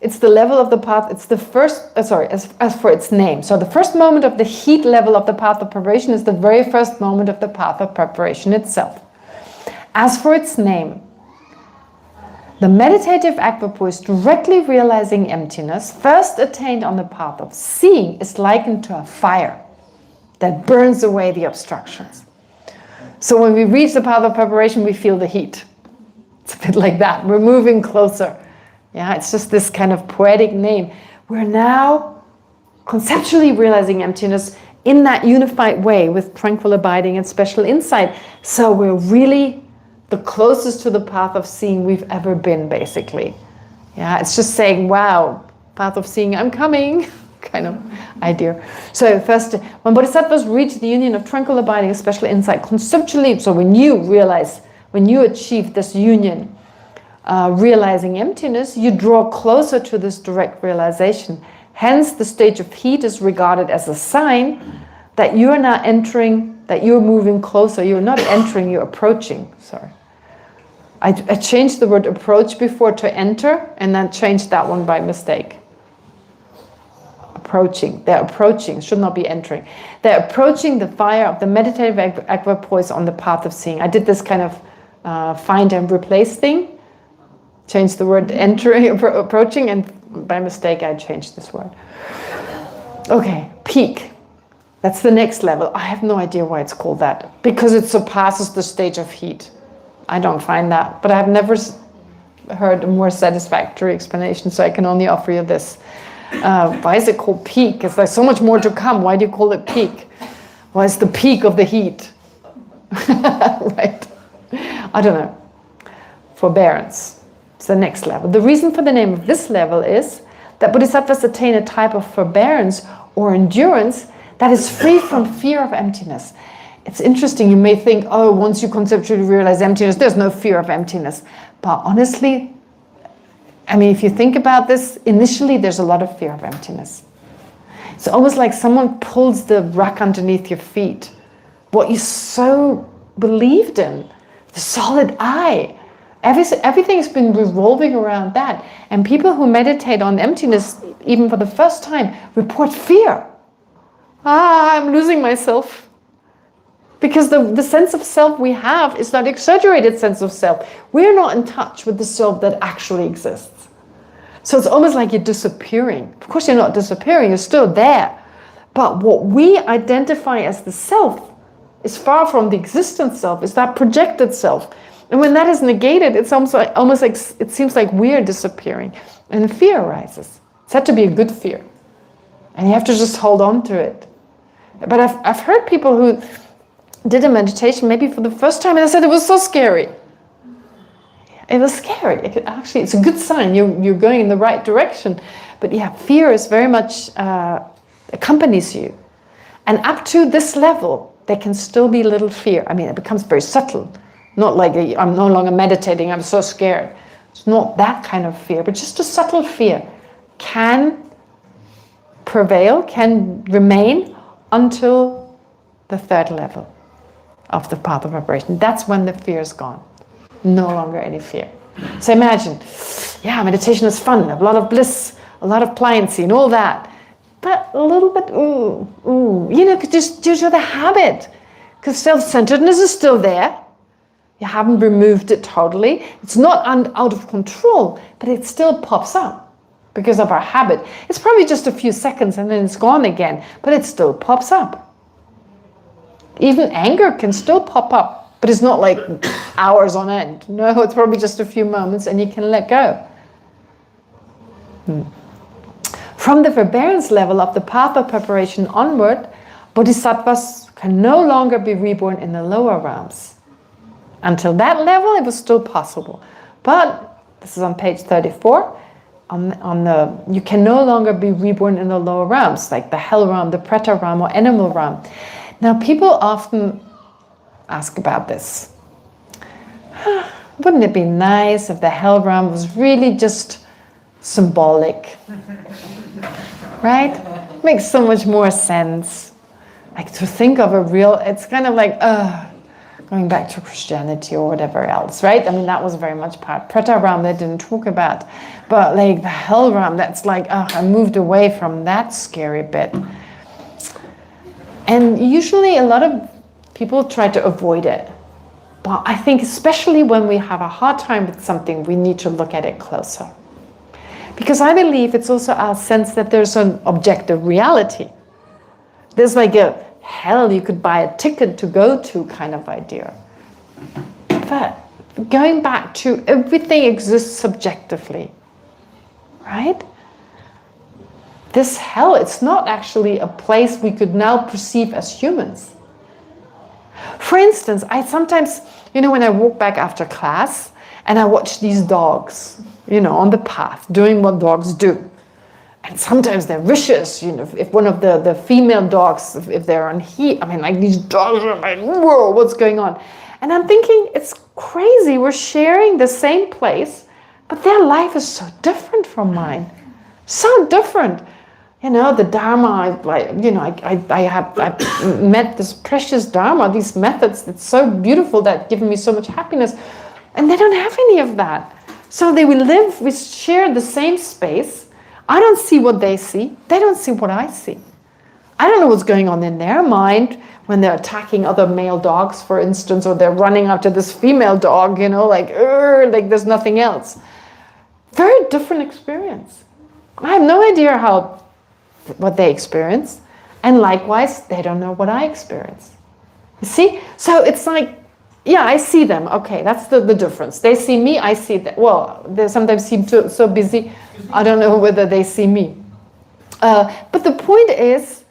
it's the level of the path. It's the first, as for its name. So the first moment of the heat level of the path of preparation is the very first moment of the path of preparation itself. As for its name, the meditative equipoise directly realizing emptiness, first attained on the path of seeing, is likened to a fire that burns away the obstructions. So when we reach the path of preparation, we feel the heat. It's a bit like that. We're moving closer. Yeah, it's just this kind of poetic name. We're now conceptually realizing emptiness in that unified way with tranquil abiding and special insight. So we're really the closest to the path of seeing we've ever been, basically. Yeah, it's just saying, wow, path of seeing, I'm coming, kind of idea. So first, when bodhisattvas reach the union of tranquil abiding and special insight, conceptually, so when you achieve this union, realizing emptiness, you draw closer to this direct realization. Hence, the stage of heat is regarded as a sign that you are now entering, that you're moving closer. You're not entering, you're approaching. Sorry. I changed the word approach before to enter, and then changed that one by mistake. Approaching. They're approaching. Should not be entering. They're approaching the fire of the meditative equipoise on the path of seeing. I did this kind of find and replace thing. Changed the word entering, approaching, and by mistake I changed this word. Okay, peak. That's the next level. I have no idea why it's called that. Because it surpasses the stage of heat. I don't find that, but I've never heard a more satisfactory explanation, so I can only offer you this. Why is it called peak? Is there so much more to come? Why do you call it peak? Well, it's the peak of the heat. Right? I don't know. Forbearance. It's the next level. The reason for the name of this level is that bodhisattvas attain a type of forbearance or endurance that is free from fear of emptiness. It's interesting, you may think, oh, once you conceptually realize emptiness, there's no fear of emptiness. But honestly, I mean, if you think about this, initially there's a lot of fear of emptiness. It's almost like someone pulls the rug underneath your feet. What you so believed in, the solid I. Everything has been revolving around that. And people who meditate on emptiness, even for the first time, report fear. I'm losing myself. Because the sense of self we have is that exaggerated sense of self. We're not in touch with the self that actually exists. So it's almost like you're disappearing. Of course you're not disappearing, you're still there. But what we identify as the self is far from the existent self, is that projected self. And when that is negated, it's almost like it seems like we're disappearing. And fear arises. It's had to be a good fear. And you have to just hold on to it. But I've heard people who did a meditation maybe for the first time and they said it was so scary. It was scary. Actually, it's a good sign. You're going in the right direction. But yeah, fear is very much accompanies you. And up to this level, there can still be little fear. I mean, it becomes very subtle. Not like I'm no longer meditating, I'm so scared. It's not that kind of fear, but just a subtle fear can prevail, can remain until the third level of the path of vibration. That's when the fear is gone. No longer any fear. So imagine, yeah, meditation is fun, a lot of bliss, a lot of pliancy and all that. But a little bit, just due to the habit. Because self-centeredness is still there. You haven't removed it totally. It's not out of control, but it still pops up because of our habit. It's probably just a few seconds and then it's gone again, but it still pops up. Even anger can still pop up, but it's not like hours on end. No, it's probably just a few moments and you can let go. From the forbearance level of the path of preparation onward, bodhisattvas can no longer be reborn in the lower realms. Until that level, it was still possible. But, this is on page 34, you can no longer be reborn in the lower realms, like the hell realm, the preta realm, or animal realm. Now, people often ask about this. Wouldn't it be nice if the hell realm was really just symbolic? Right? Makes so much more sense. Like to think of a real, it's kind of like, going back to Christianity or whatever else, right? I mean, that was very much part. Preta realm they didn't talk about. But like the hell realm, that's like, I moved away from that scary bit. And usually a lot of people try to avoid it. But I think especially when we have a hard time with something, we need to look at it closer. Because I believe it's also our sense that there's an objective reality. There's like a hell you could buy a ticket to go to kind of idea. But going back to everything exists subjectively, right? This hell, it's not actually a place we could now perceive as humans. For instance, I sometimes, when I walk back after class and I watch these dogs, on the path, doing what dogs do. And sometimes they're vicious, if one of the female dogs, if they're on heat, like these dogs are like, whoa, what's going on? And I'm thinking, it's crazy, we're sharing the same place, but their life is so different from mine. So different. The Dharma, I met this precious Dharma, these methods that's so beautiful, that give me so much happiness. And they don't have any of that. So we share the same space. I don't see what they see. They don't see what I see. I don't know what's going on in their mind when they're attacking other male dogs, for instance, or they're running after this female dog, like there's nothing else. Very different experience. I have no idea what they experience. And likewise, they don't know what I experience. You see? So it's like, yeah, I see them. Okay, that's the difference. They see me, I see them. Well, they sometimes seem so busy, I don't know whether they see me. But the point is,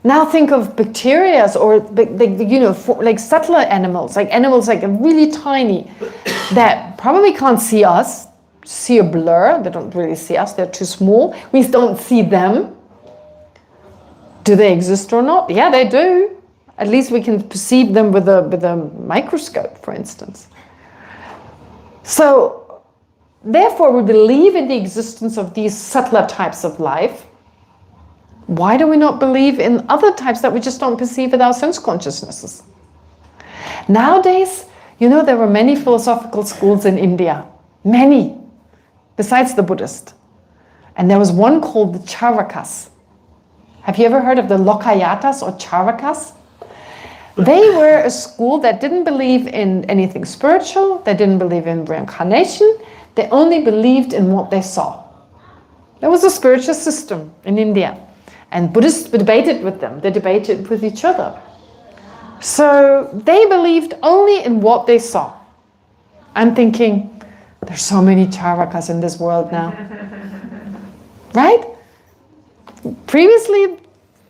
now think of bacteria or like subtler animals like really tiny, that probably can't see us, see a blur. They don't really see us, they're too small. We don't see them. Do they exist or not? Yeah, they do. At least we can perceive them with a microscope, for instance. So, therefore, we believe in the existence of these subtler types of life. Why do we not believe in other types that we just don't perceive with our sense consciousnesses? Nowadays, there were many philosophical schools in India. Many. Besides the Buddhist. And there was one called the Charvakas. Have you ever heard of the Lokayatas or Charvakas? They were a school that didn't believe in anything spiritual. They didn't believe in reincarnation. They only believed in what they saw. There was a spiritual system in India. And Buddhists debated with them. They debated with each other. So they believed only in what they saw. I'm thinking, there's so many Charvakas in this world now. Right? Previously,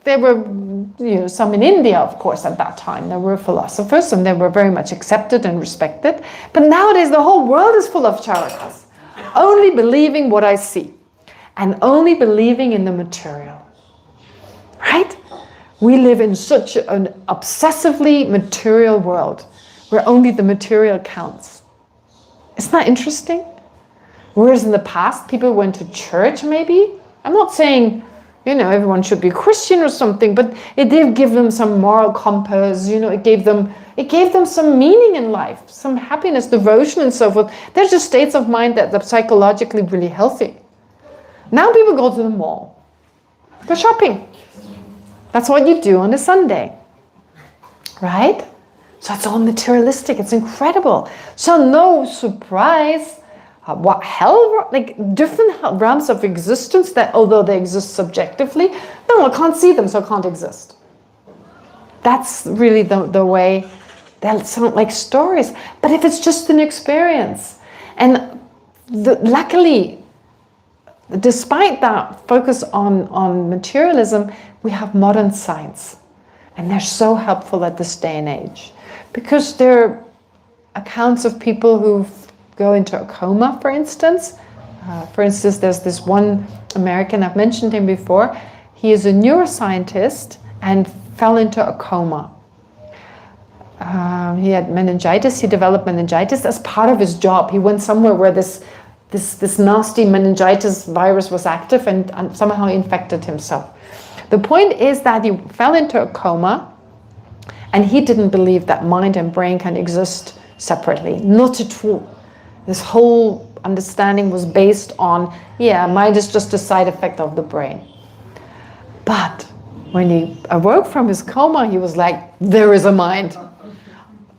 there were some in India, of course, at that time. There were philosophers and they were very much accepted and respected. But nowadays, the whole world is full of Charvakas. Only believing what I see. And only believing in the material. Right? We live in such an obsessively material world where only the material counts. Isn't that interesting? Whereas in the past, people went to church maybe. I'm not saying, everyone should be Christian or something, but it did give them some moral compass, it gave them some meaning in life, some happiness, devotion and so forth. They're just states of mind that are psychologically really healthy. Now people go to the mall, go shopping. That's what you do on a Sunday, right? So it's all materialistic, it's incredible. So no surprise, what hell, different realms of existence that although they exist subjectively, no, I can't see them, so I can't exist. That's really the way, they sound like stories. But if it's just an experience, and luckily, despite that focus on materialism, we have modern science. And they're so helpful at this day and age. Because they're accounts of people who go into a coma, for instance. There's this one American, I've mentioned him before. He is a neuroscientist and fell into a coma. He had meningitis. He developed meningitis as part of his job. He went somewhere where this nasty meningitis virus was active and somehow infected himself. The point is that he fell into a coma and he didn't believe that mind and brain can exist separately. Not at all. This whole understanding was based on, mind is just a side effect of the brain. But when he awoke from his coma, he was like, there is a mind.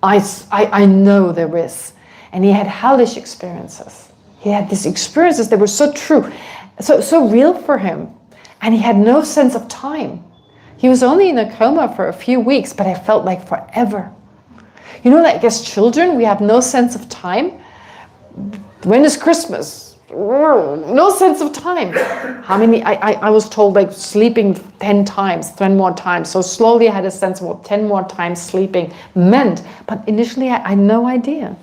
I know there is. And he had hellish experiences. He had these experiences that were so true, so real for him. And he had no sense of time. He was only in a coma for a few weeks, but it felt like forever. As children, we have no sense of time. When is Christmas? No sense of time. How many? I was told sleeping 10 more times. So slowly I had a sense of what 10 more times sleeping meant. But initially I had no idea.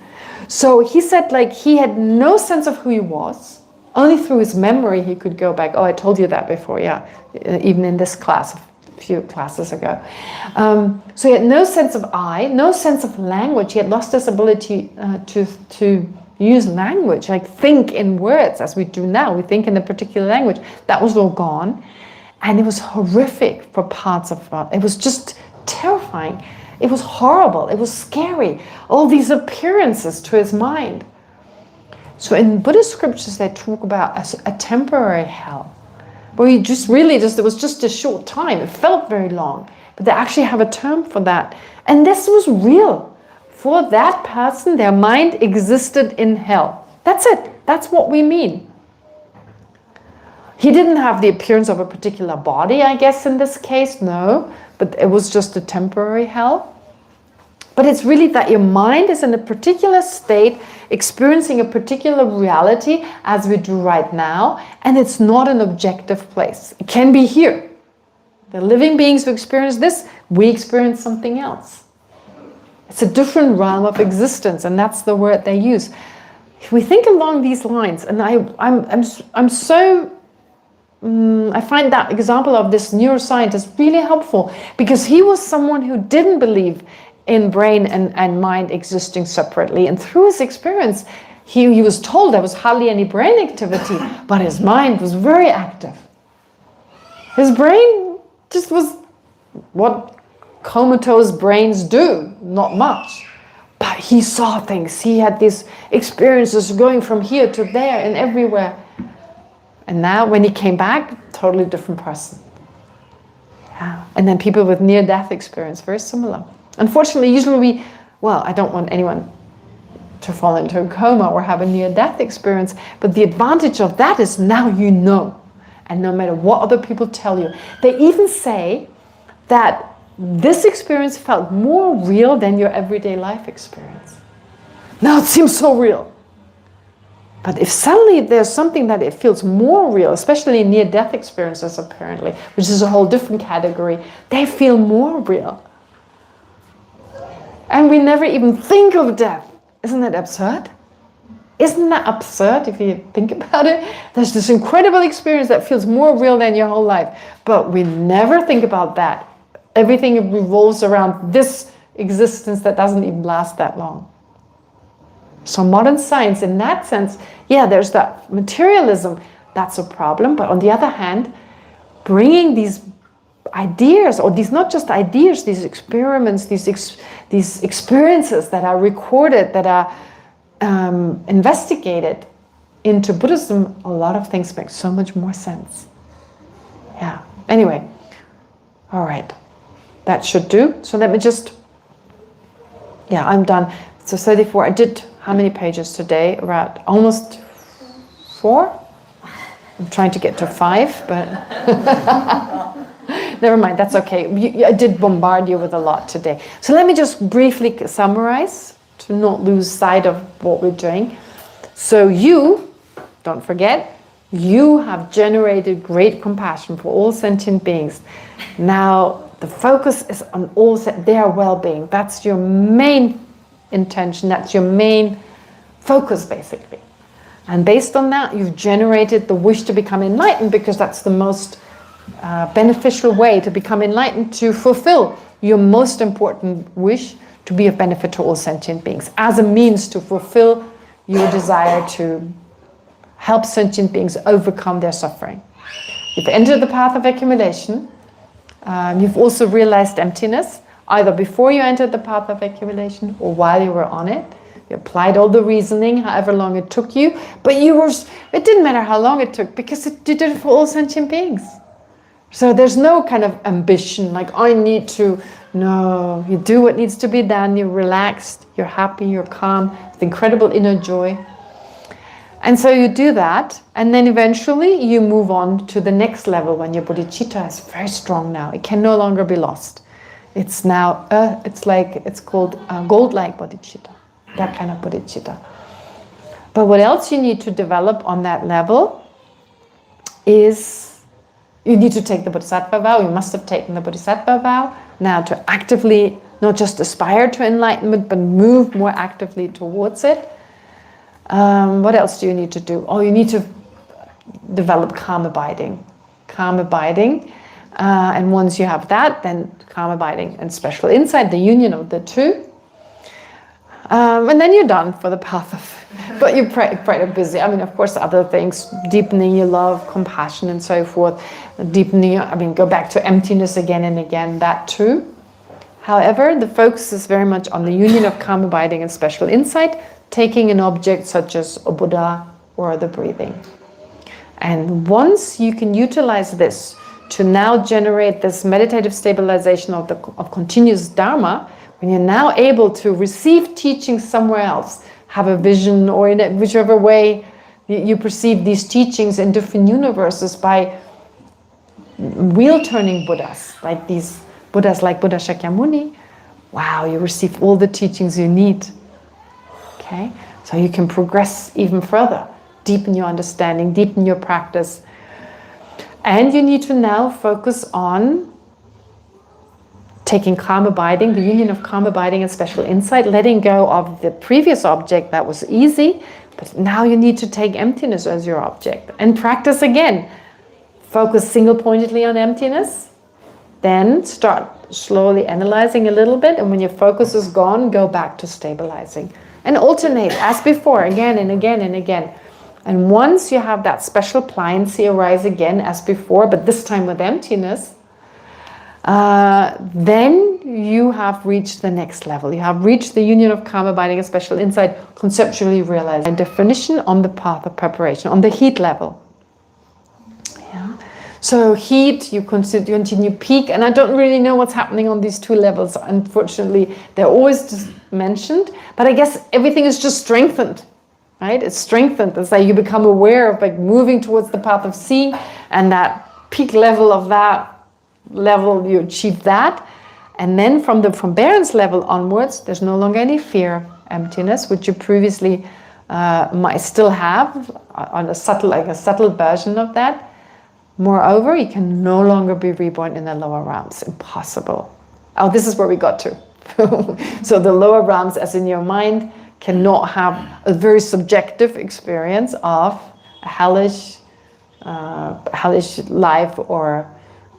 So he said he had no sense of who he was. Only through his memory he could go back. Oh, I told you that before, even in this class, a few classes ago. So he had no sense of I, no sense of language. He had lost his ability to use language, think in words as we do now. We think in a particular language. That was all gone. And it was horrific for parts of it. It was just terrifying. It was horrible. It was scary. All these appearances to his mind. So in Buddhist scriptures, they talk about a temporary hell, where it was just a short time. It felt very long, but they actually have a term for that. And this was real. For that person, their mind existed in hell. That's it. That's what we mean. He didn't have the appearance of a particular body, I guess, in this case, no, but it was just a temporary hell. But it's really that your mind is in a particular state, experiencing a particular reality, as we do right now, and it's not an objective place. It can be here. The living beings who experience this, we experience something else. It's a different realm of existence, and that's the word they use. If we think along these lines, and I find that example of this neuroscientist really helpful, because he was someone who didn't believe in brain and mind existing separately. And through his experience, he was told there was hardly any brain activity, but his mind was very active. His brain just was what comatose brains do, not much. But he saw things. He had these experiences going from here to there and everywhere. And now when he came back, totally different person. Yeah. And then people with near-death experience, very similar. Unfortunately, usually I don't want anyone to fall into a coma or have a near-death experience, but the advantage of that is now you know. And no matter what other people tell you, they even say that this experience felt more real than your everyday life experience. Now it seems so real. But if suddenly there's something that it feels more real, especially in near-death experiences apparently, which is a whole different category, they feel more real. And we never even think of death. Isn't that absurd? Isn't that absurd if you think about it? There's this incredible experience that feels more real than your whole life. But we never think about that. Everything revolves around this existence that doesn't even last that long. So modern science, in that sense, there's that materialism. That's a problem. But on the other hand, bringing these ideas, or these not just ideas, these experiments, these experiences that are recorded, that are investigated into Buddhism, a lot of things make so much more sense. Yeah. Anyway, all right. That should do. So let me just, I'm done. So 34, I did how many pages today? Around almost 4? I'm trying to get to 5, but never mind, that's okay. I did bombard you with a lot today. So let me just briefly summarize to not lose sight of what we're doing. So you, don't forget, you have generated great compassion for all sentient beings. Now, the focus is on all their well-being. That's your main intention. That's your main focus, basically. And based on that, you've generated the wish to become enlightened, because that's the most beneficial way to become enlightened, to fulfill your most important wish to be of benefit to all sentient beings, as a means to fulfill your desire to help sentient beings overcome their suffering. You've entered the path of accumulation. You've also realized emptiness, either before you entered the path of accumulation or while you were on it. You applied all the reasoning, however long it took you, but it didn't matter how long it took, because you did it for all sentient beings. So there's no kind of ambition, like I need to. No, you do what needs to be done, you're relaxed, you're happy, you're calm, with incredible inner joy. And so you do that, and then eventually you move on to the next level when your bodhicitta is very strong now. It can no longer be lost. It's now, it's called gold-like bodhicitta, that kind of bodhicitta. But what else you need to develop on that level is you need to take the bodhisattva vow. You must have taken the bodhisattva vow now to actively not just aspire to enlightenment, but move more actively towards it. What else do you need to do? You need to develop calm abiding. Calm abiding. And once you have that, then calm abiding and special insight, the union of the two. And then you're done for the path of, but you're quite busy. I mean, of course, other things, deepening your love, compassion, and so forth. Go back to emptiness again and again, that too. However, the focus is very much on the union of calm abiding and special insight, taking an object such as a Buddha or the breathing. And once you can utilize this to now generate this meditative stabilization of continuous Dharma, when you're now able to receive teaching somewhere else, have a vision, or in whichever way you perceive these teachings in different universes, by wheel-turning Buddhas, like these Buddhas like Buddha Shakyamuni, wow, you receive all the teachings you need. Okay? So you can progress even further, deepen your understanding, deepen your practice. And you need to now focus on taking calm abiding, the union of calm abiding and special insight, letting go of the previous object that was easy, but now you need to take emptiness as your object and practice again. Focus single-pointedly on emptiness, then start slowly analyzing a little bit, and when your focus is gone, go back to stabilizing. And alternate, as before, again and again and again. And once you have that special pliancy arise again as before, but this time with emptiness, then you have reached the next level. You have reached the union of calm abiding and special insight, conceptually realized. By definition, on the path of preparation, on the heat level. Yeah. So heat, you continue peak, and I don't really know what's happening on these two levels. Unfortunately, they're always just mentioned, but I guess everything is just strengthened. Right? It's strengthened. It's like you become aware of like moving towards the path of seeing, and that peak level of that level, you achieve that. And then from Baron's level onwards, there's no longer any fear, emptiness, which you previously might still have on a subtle version of that. Moreover, you can no longer be reborn in the lower realms. Impossible. Oh, this is where we got to. So the lower realms, as in your mind, cannot have a very subjective experience of a hellish life or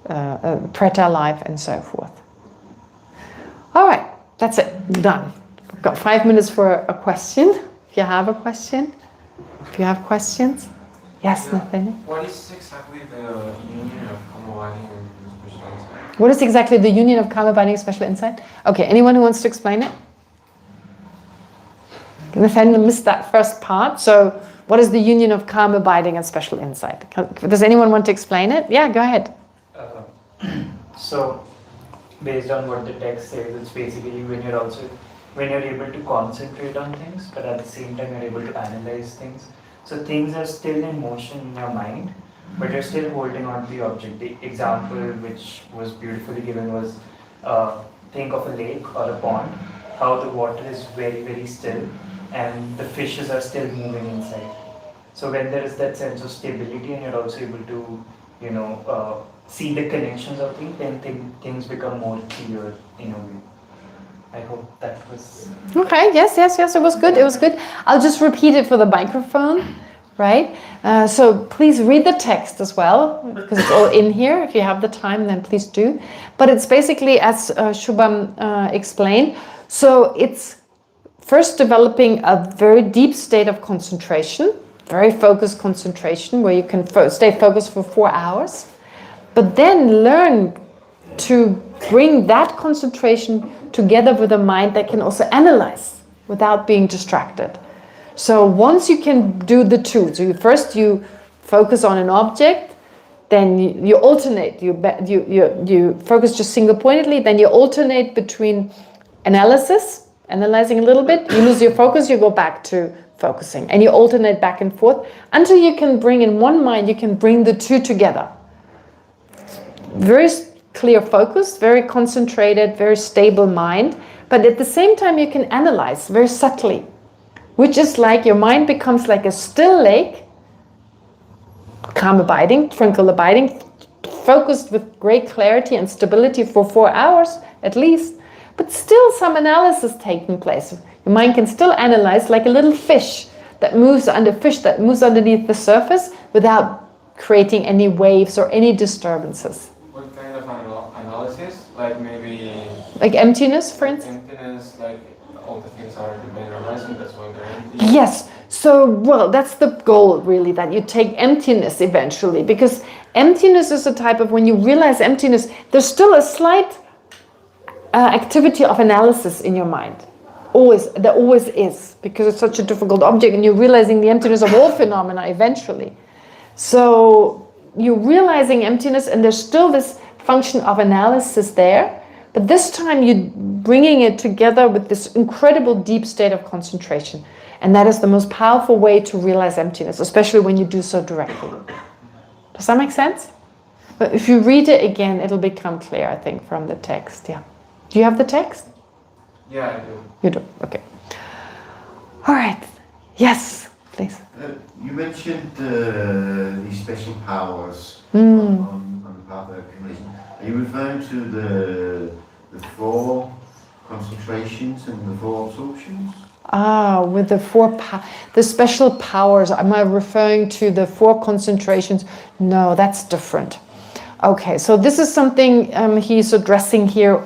a preta life and so forth. All right, that's it, done. We've got 5 minutes for a question, if you have a question. If you have questions. Yes, Nathaniel? What is exactly the union of calm abiding and special insight? What is exactly the union of calm abiding and special insight? Okay, anyone who wants to explain it? Nathaniel missed that first part. So what is the union of calm abiding and special insight? Does anyone want to explain it? Yeah, go ahead. So based on what the text says, it's basically when you're able to concentrate on things, but at the same time you're able to analyze things. So things are still in motion in your mind, but you're still holding on to the object. The example which was beautifully given was think of a lake or a pond, how the water is very, very still and the fishes are still moving inside. So when there is that sense of stability and you're also able to, see the connections of things, then things become more clear in a way. I hope that was... Okay, yes, it was good. I'll just repeat it for the microphone, right? So please read the text as well, because it's all in here. If you have the time, then please do. But it's basically, as Shubham explained, so it's first developing a very deep state of concentration, very focused concentration, where you can stay focused for 4 hours, but then learn to bring that concentration together with a mind that can also analyze without being distracted. So once you can do the two, so first you focus on an object, then you alternate, you focus just single-pointedly, then you alternate between analyzing a little bit, you lose your focus, you go back to focusing, and you alternate back and forth until you can bring in one mind, you can bring the two together. Very clear focus, very concentrated, very stable mind, but at the same time you can analyze very subtly, which is like your mind becomes like a still lake, calm abiding, tranquil abiding, focused with great clarity and stability for 4 hours at least, but still some analysis taking place. Your mind can still analyze like a little fish that moves underneath the surface without creating any waves or any disturbances. What kind of analysis? Like maybe... Like emptiness, for instance? Emptiness, like all the things are dependent arising, that's why they're empty. Yes. So, well, that's the goal, really, that you take emptiness eventually, because emptiness is a type of, when you realize emptiness, there's still a slight activity of analysis in your mind. There always is, because it's such a difficult object, and you're realizing the emptiness of all phenomena eventually. So you're realizing emptiness, and there's still this function of analysis there, but this time you're bringing it together with this incredible deep state of concentration. And that is the most powerful way to realize emptiness, especially when you do so directly. Does that make sense? But if you read it again, it'll become clear, I think, from the text. Yeah. Do you have the text? Yeah, I do. You do, okay. All right. Yes, please. You mentioned these special powers on the path of accumulation. Are you referring to the 4 concentrations and the 4 absorptions? With the special powers, am I referring to the 4 concentrations? No, that's different. Okay, so this is something he's addressing here.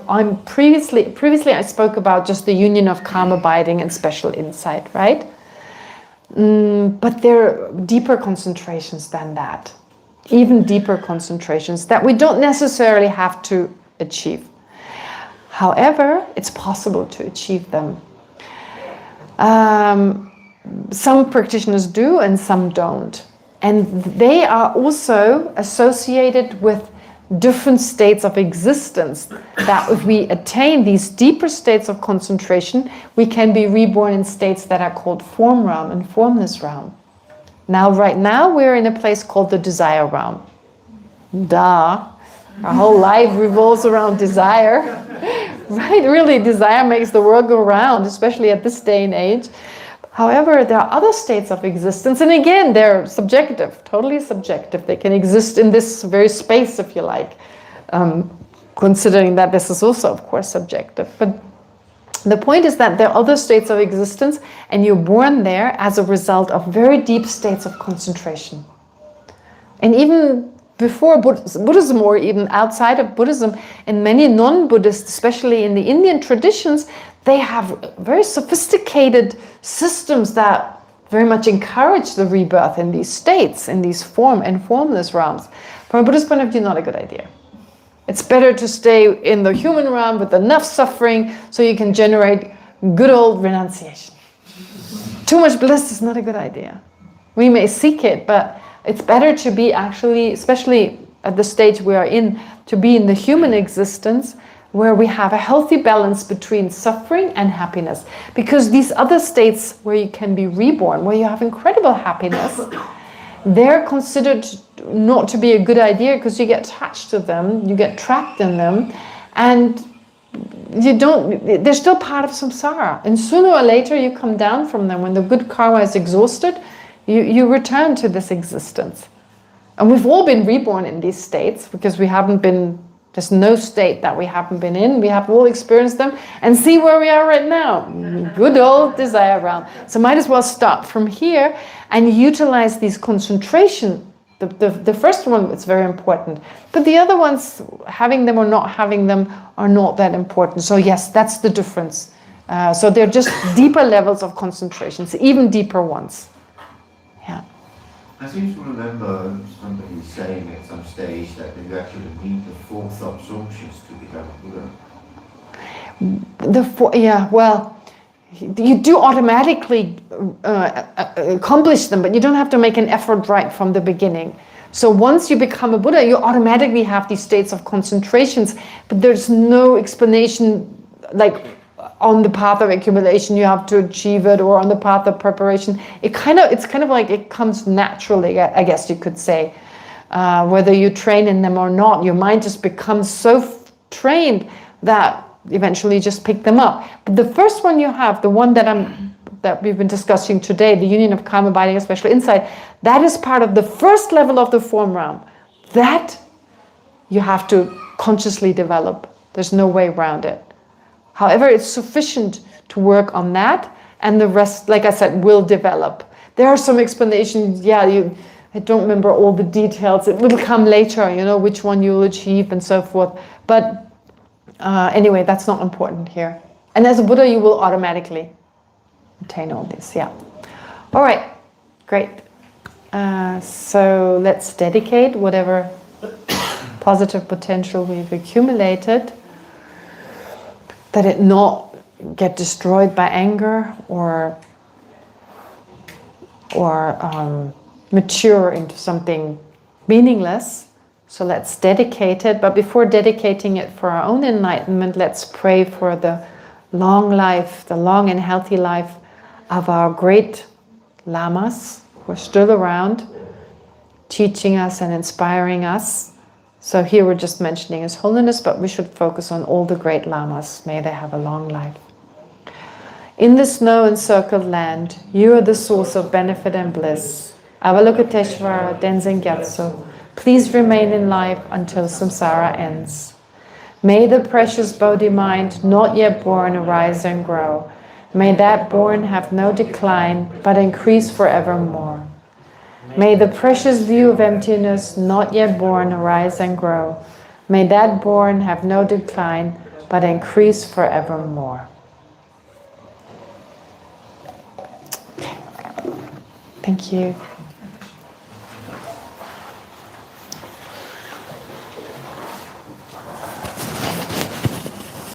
Previously I spoke about just the union of calm abiding and special insight, right? But there are deeper concentrations than that. Even deeper concentrations that we don't necessarily have to achieve. However, it's possible to achieve them. Some practitioners do and some don't. And they are also associated with different states of existence, that if we attain these deeper states of concentration, we can be reborn in states that are called form realm and formless realm. Now, right now, we're in a place called the desire realm. Duh. Our whole life revolves around desire. Right? Really, desire makes the world go round, especially at this day and age. However, there are other states of existence, and again, they're subjective, totally subjective. They can exist in this very space, if you like, considering that this is also, of course, subjective. But the point is that there are other states of existence, and you're born there as a result of very deep states of concentration. And even before Buddhism, or even outside of Buddhism, in many non-Buddhist, especially in the Indian traditions, they have very sophisticated systems that very much encourage the rebirth in these states, in these form and formless realms. From a Buddhist point of view, not a good idea. It's better to stay in the human realm with enough suffering so you can generate good old renunciation. Too much bliss is not a good idea. We may seek it, but it's better to be actually, especially at the stage we are in, to be in the human existence where we have a healthy balance between suffering and happiness. Because these other states where you can be reborn, where you have incredible happiness, they're considered not to be a good idea because you get attached to them, you get trapped in them, and they're still part of samsara. And sooner or later you come down from them. When the good karma is exhausted, you return to this existence. And we've all been reborn in these states because there's no state that we haven't been in. We have all experienced them, and see where we are right now. Good old desire realm. So might as well start from here and utilize these concentration. The first one is very important, but the other ones, having them or not having them, are not that important. So yes, that's the difference. So they're just deeper levels of concentrations, even deeper ones. Yeah. I seem to remember somebody saying at some stage that you actually need the fourth absorptions to become Buddha. You do automatically accomplish them, but you don't have to make an effort right from the beginning. So once you become a Buddha, you automatically have these states of concentrations, but there's no explanation like on the path of accumulation you have to achieve it, or on the path of preparation. It's kind of like it comes naturally, I guess you could say. Whether you train in them or not, your mind just becomes so trained that eventually you just pick them up. But the first one you have, the one that we've been discussing today, the union of calm abiding and special insight, that is part of the first level of the form realm. That you have to consciously develop. There's no way around it. However, it's sufficient to work on that, and the rest, like I said, will develop. There are some explanations, I don't remember all the details. It will come later, which one you'll achieve and so forth. But anyway, that's not important here. And as a Buddha, you will automatically attain all this, All right, great. So let's dedicate whatever positive potential we've accumulated, that it not get destroyed by anger or mature into something meaningless. So let's dedicate it. But before dedicating it for our own enlightenment, let's pray for the long life, the long and healthy life of our great lamas who are still around, teaching us and inspiring us. So here we're just mentioning His Holiness, but we should focus on all the great lamas. May they have a long life. In this snow-encircled land, you are the source of benefit and bliss. Avalokiteshvara Denzin Gyatso, please remain in life until samsara ends. May the precious Bodhi mind not yet born arise and grow. May that born have no decline, but increase forevermore. May the precious view of emptiness not yet born arise and grow. May that born have no decline, but increase forevermore. Thank you.